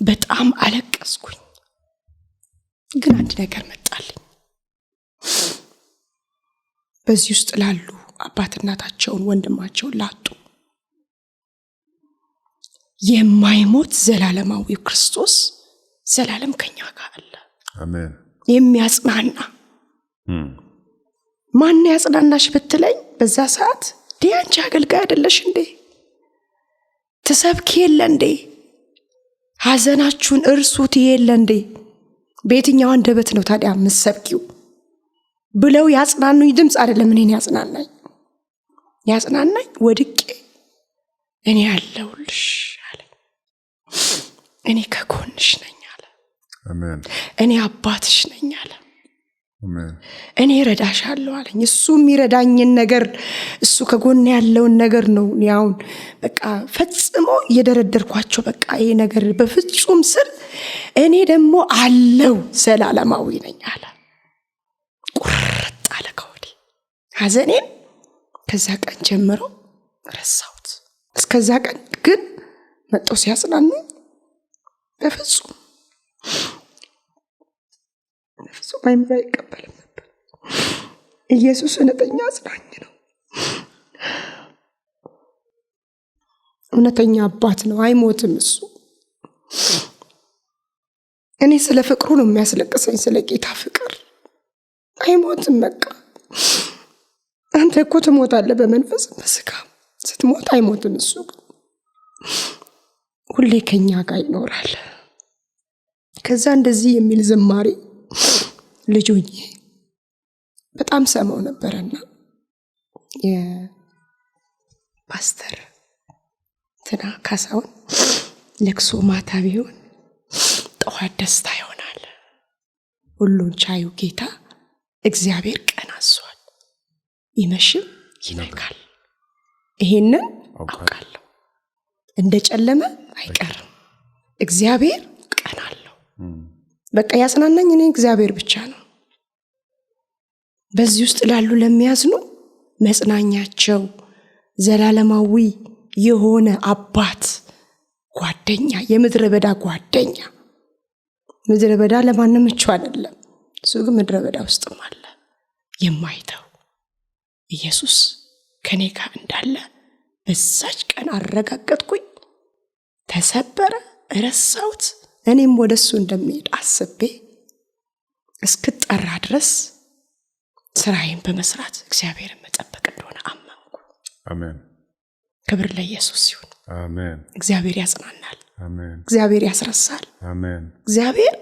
በጣም አለቀስኩኝ። ግን አንድ ነገር መጣልኝ። በዚህ ውስጥ ላሉ አባት እናታቸውን ወንድማቸውን ላጡ የማይሞት ዘላለማዊ ክርስቶስ ዘላለም ከኛ ጋር አለ። አሜን። የሚያጽናና ማን ያጽናናሽ ብትለኝ በዛ ሰዓት ዲያንቺ አገልጋይ አይደለሽ እንዴ? ተሰብክ የለ እንዴ? ሐዘናችሁን እርሱት የለ እንዴ? በየትኛው አንደበት ነው ታዲያ የምትሰብኪው ብለው ያጽናኑኝ ድምጽ አይደለም እኔን ያጽናናኝ ወድቄ እኔ ያለሁልሽ አለ። እኔ ከጎንሽ ነኝ አለ። አሜን። እኔ አባትሽ ነኝ አለ። አሜን። እኔ ረዳሻለሁ አለኝ። እሱ የሚረዳኝን ነገር እሱ ከጎን ያለውን ነገር ነው ያውን በቃ ፈጽሞ እየደረደርኳቸው በቃ ይሄ ነገር በፍጹም ስር እኔ ደግሞ አለው ዘላለማዊ ነኝ አለ። ቁርጥ አለ ከወዲ ሐዘኔን ከዛ ቀን ጀምሮ ረሳሁት። እስከዛ ቀን ግን መጥቶ ሲያጽናኑኝ በፍጹም አይምሮ አይቀበልም ነበር። ኢየሱስ እውነተኛ አጽናኝ ነው። እውነተኛ አባት ነው። አይሞትም እሱ። እኔ ስለ ፍቅሩ ነው የሚያስለቅሰኝ፣ ስለ ጌታ ፍቅር። አይሞትም በቃ። አንተ እኮ ትሞታለህ በመንፈስ በስጋ፣ ስትሞት አይሞትም እሱ ግን ሁሌ ከኛ ጋር ይኖራል። ከዛ እንደዚህ የሚል ዝማሬ ልጆኜ በጣም ሰማው ነበርና የፓስተር ትና ካሳውን ለቅሶ ማታ ቢሆን ጠዋት ደስታ ይሆናል። ሁሉን ቻዩ ጌታ እግዚአብሔር ቀን አዟል፣ ይመሽም ይነጋል። ይሄንን አውቃለሁ። እንደጨለመ አይቀርም። እግዚአብሔር ቀን አለው። በቃ ያጽናናኝ እኔ እግዚአብሔር ብቻ ነው። በዚህ ውስጥ ላሉ ለሚያዝኑ መጽናኛቸው ዘላለማዊ የሆነ አባት፣ ጓደኛ፣ የምድረ በዳ ጓደኛ። ምድረ በዳ ለማንም ምቹ አይደለም። እሱ ግን ምድረ በዳ ውስጥም አለ። የማይተው ኢየሱስ ከኔ ጋር እንዳለ በዛች ቀን አረጋገጥኩኝ። ተሰበረ፣ ረሳሁት። እኔም ወደሱ እንደሚሄድ አስቤ እስክጠራ ድረስ ስራዬን በመስራት እግዚአብሔርን መጠበቅ እንደሆነ አመንኩ። አሜን። ክብር ለኢየሱስ ይሁን። አሜን። እግዚአብሔር ያጽናናል። አሜን። እግዚአብሔር ያስረሳል። አሜን። እግዚአብሔር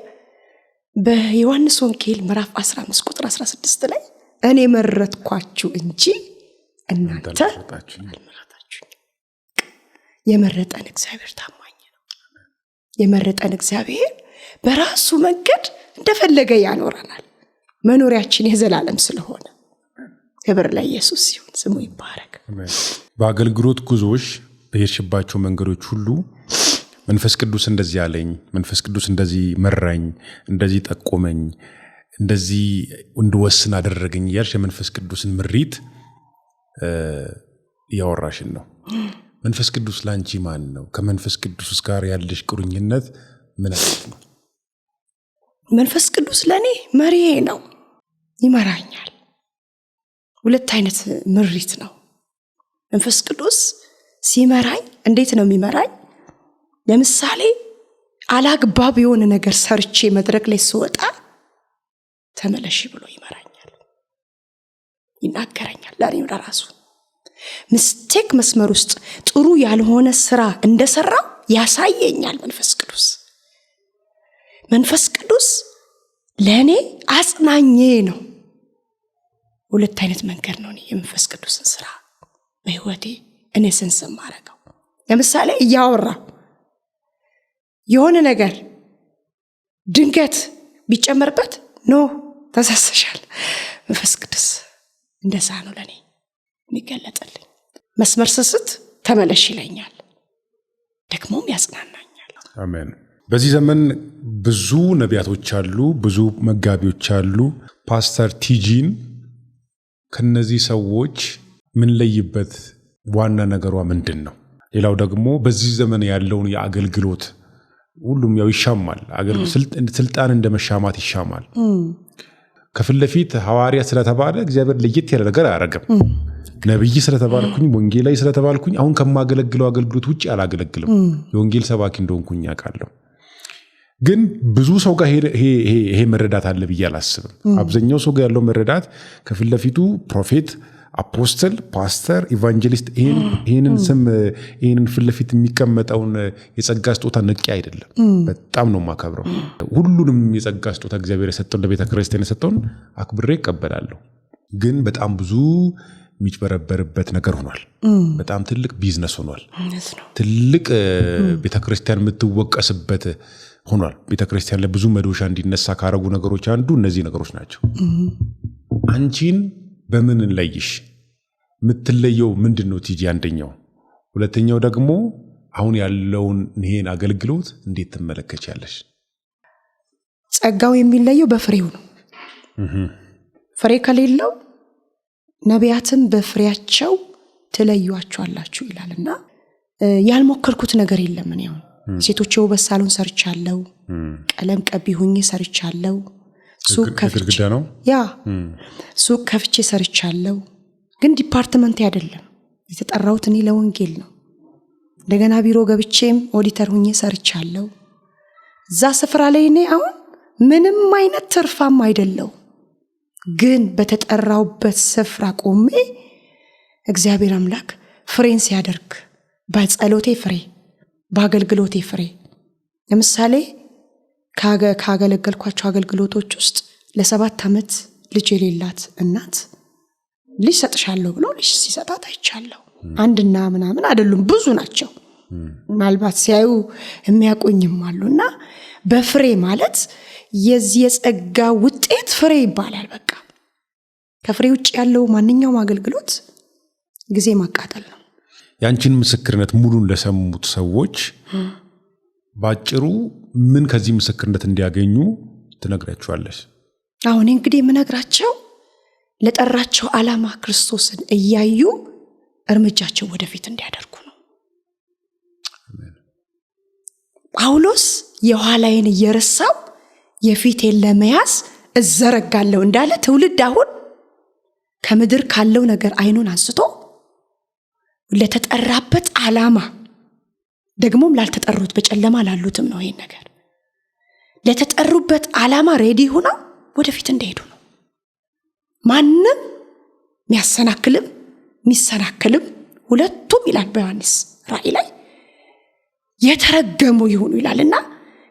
በዮሐንስ ወንጌል ምዕራፍ 15 ቁጥር 16 ላይ እኔ መረጥኳችሁ እንጂ እናንተ አልመረጣችሁኝ። የመረጠን እግዚአብሔር ታማኝ ነው። የመረጠን እግዚአብሔር በራሱ መንገድ እንደፈለገ ያኖረናል። መኖሪያችን የዘላለም ስለሆነ ክብር ለኢየሱስ ይሁን፣ ስሙ ይባረክ። በአገልግሎት ጉዞሽ በሄድሽባቸው መንገዶች ሁሉ መንፈስ ቅዱስ እንደዚህ አለኝ፣ መንፈስ ቅዱስ እንደዚህ መራኝ፣ እንደዚህ ጠቆመኝ፣ እንደዚህ እንድወስን አደረገኝ እያልሽ የመንፈስ ቅዱስን ምሪት እያወራሽን ነው። መንፈስ ቅዱስ ላንቺ ማን ነው? ከመንፈስ ቅዱስ ጋር ያለሽ ቁርኝነት ምን አይነት ነው? መንፈስ ቅዱስ ለኔ መሪዬ ነው፣ ይመራኛል። ሁለት አይነት ምሪት ነው። መንፈስ ቅዱስ ሲመራኝ እንዴት ነው የሚመራኝ? ለምሳሌ አላግባብ የሆነ ነገር ሰርቼ መድረክ ላይ ስወጣ ተመለሺ ብሎ ይመራኛል፣ ይናገረኛል። ለኔም ለራሱ ምስቴክ መስመር ውስጥ ጥሩ ያልሆነ ስራ እንደሰራው ያሳየኛል መንፈስ ቅዱስ። መንፈስ ቅዱስ ለኔ አጽናኜ ነው። ሁለት አይነት መንገድ ነው የመንፈስ ቅዱስን ስራ በህይወቴ እኔ ስንስም ማረጋው። ለምሳሌ እያወራ የሆነ ነገር ድንገት ቢጨመርበት ኖ ተሳሰሻል፣ መንፈስ ቅዱስ እንደዛ ነው ለኔ የሚገለጥልኝ። መስመር ስስት ተመለሽ ይለኛል፣ ደግሞም ያጽናናኛል። አሜን። በዚህ ዘመን ብዙ ነቢያቶች አሉ፣ ብዙ መጋቢዎች አሉ። ፓስተር ቲጂን ከነዚህ ሰዎች ምን ለይበት ዋና ነገሯ ምንድን ነው? ሌላው ደግሞ በዚህ ዘመን ያለውን የአገልግሎት ሁሉም ያው ይሻማል። ስልጣን እንደመሻማት ይሻማል። ከፊት ለፊት ሐዋርያ ስለተባለ እግዚአብሔር ለየት ያለ ነገር አያረግም። ነብይ ስለተባልኩኝ፣ ወንጌላዊ ስለተባልኩኝ አሁን ከማገለግለው አገልግሎት ውጪ አላገለግልም። የወንጌል ሰባኪ እንደሆንኩኝ አውቃለሁ። ግን ብዙ ሰው ጋር ይሄ መረዳት አለ ብዬ አላስብም። አብዛኛው ሰው ጋር ያለው መረዳት ከፊት ለፊቱ ፕሮፌት፣ አፖስትል፣ ፓስተር፣ ኢቫንጀሊስት ይሄንን ስም ይሄንን ፊት ለፊት የሚቀመጠውን የጸጋ ስጦታ ንቄ አይደለም። በጣም ነው ማከብረው። ሁሉንም የጸጋ ስጦታ እግዚአብሔር የሰጠውን ለቤተክርስቲያን የሰጠውን አክብሬ እቀበላለሁ። ግን በጣም ብዙ የሚጭበረበርበት ነገር ሆኗል። በጣም ትልቅ ቢዝነስ ሆኗል። ትልቅ ቤተክርስቲያን የምትወቀስበት ሆኗል። ቤተክርስቲያን ላይ ብዙ መዶሻ እንዲነሳ ካረጉ ነገሮች አንዱ እነዚህ ነገሮች ናቸው። አንቺን በምን እንለይሽ? የምትለየው ምንድነው ቲጂ? አንደኛው። ሁለተኛው ደግሞ አሁን ያለውን ይሄን አገልግሎት እንዴት ትመለከቻለሽ? ጸጋው የሚለየው በፍሬው ነው። ፍሬ ከሌለው ነቢያትን በፍሬያቸው ትለዩአቸዋላችሁ ይላልና ያልሞከርኩት ነገር የለም። እኔ ሴቶች የውበት ሳሎን ሰርቻለሁ፣ ቀለም ቀቢ ሆኜ ሰርቻለሁ፣ ሱቅ ከፍቼ ሰርቻለሁ። ግን ዲፓርትመንት አይደለም የተጠራሁት፣ እኔ ለወንጌል ነው። እንደገና ቢሮ ገብቼም ኦዲተር ሆኜ ሰርቻለሁ። እዛ ስፍራ ላይ እኔ አሁን ምንም አይነት ትርፋም አይደለው፣ ግን በተጠራውበት ስፍራ ቆሜ እግዚአብሔር አምላክ ፍሬን ሲያደርግ በጸሎቴ ፍሬ፣ በአገልግሎቴ ፍሬ። ለምሳሌ ካገለገልኳቸው አገልግሎቶች ውስጥ ለ7 ዓመት ልጅ የሌላት እናት ልጅ ሰጥሻለሁ ብሎ ልጅ ሲሰጣት አይቻለሁ። አንድና ምናምን አይደሉም፣ ብዙ ናቸው። ምናልባት ሲያዩ የሚያቆኝም አሉና በፍሬ ማለት የዚህ የጸጋ ውጤት ፍሬ ይባላል። በቃ ከፍሬ ውጭ ያለው ማንኛውም አገልግሎት ጊዜ ማቃጠል ነው። ያንቺን ምስክርነት ሙሉን ለሰሙት ሰዎች ባጭሩ ምን ከዚህ ምስክርነት እንዲያገኙ ትነግራቸዋለሽ? አሁን እንግዲህ የምነግራቸው ለጠራቸው ዓላማ ክርስቶስን እያዩ እርምጃቸው ወደፊት እንዲያደርጉ ነው። ጳውሎስ የኋላዬን እየረሳው የፊቴን ለመያዝ እዘረጋለሁ እንዳለ ትውልድ አሁን ከምድር ካለው ነገር አይኑን አንስቶ ለተጠራበት ዓላማ ደግሞም ላልተጠሩት በጨለማ ላሉትም ነው ይሄን ነገር ለተጠሩበት ዓላማ ሬዲ ሆነው ወደፊት እንደሄዱ ነው። ማንም የሚያሰናክልም የሚሰናክልም ሁለቱም ይላል በዮሐንስ ራእይ ላይ የተረገሙ ይሁኑ ይላልና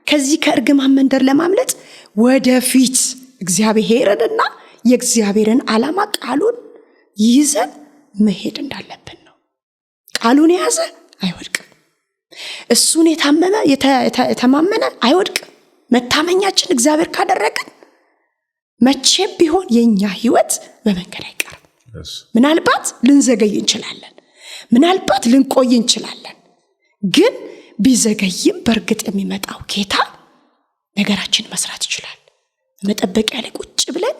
ከዚህ ከእርግማን መንደር ለማምለጥ ወደፊት እግዚአብሔርንና የእግዚአብሔርን ዓላማ ቃሉን ይዘን መሄድ እንዳለብን ነው። ቃሉን የያዘ አይወድቅም። እሱን የተማመነ አይወድቅም። መታመኛችን እግዚአብሔር ካደረገን መቼም ቢሆን የኛ ህይወት በመንገድ አይቀርም። ምናልባት ልንዘገይ እንችላለን፣ ምናልባት ልንቆይ እንችላለን። ግን ቢዘገይም በእርግጥ የሚመጣው ጌታ ነገራችን መስራት ይችላል። መጠበቂያ ላይ ቁጭ ብለን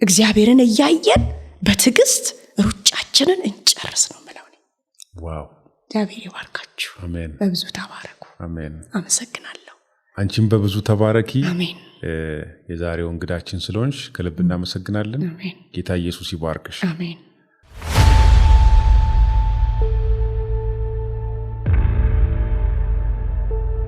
እግዚአብሔርን እያየን በትዕግስት ሩጫችንን እንጨርስ ነው ማለት ነው። ዋው! እግዚአብሔር ይባርካችሁ። አሜን። በብዙ ተባረኩ። አሜን። አመሰግናለሁ። አንቺም በብዙ ተባረኪ። አሜን። የዛሬው እንግዳችን ስለሆንሽ ከልብ እናመሰግናለን። አሜን። ጌታ ኢየሱስ ይባርክሽ። አሜን።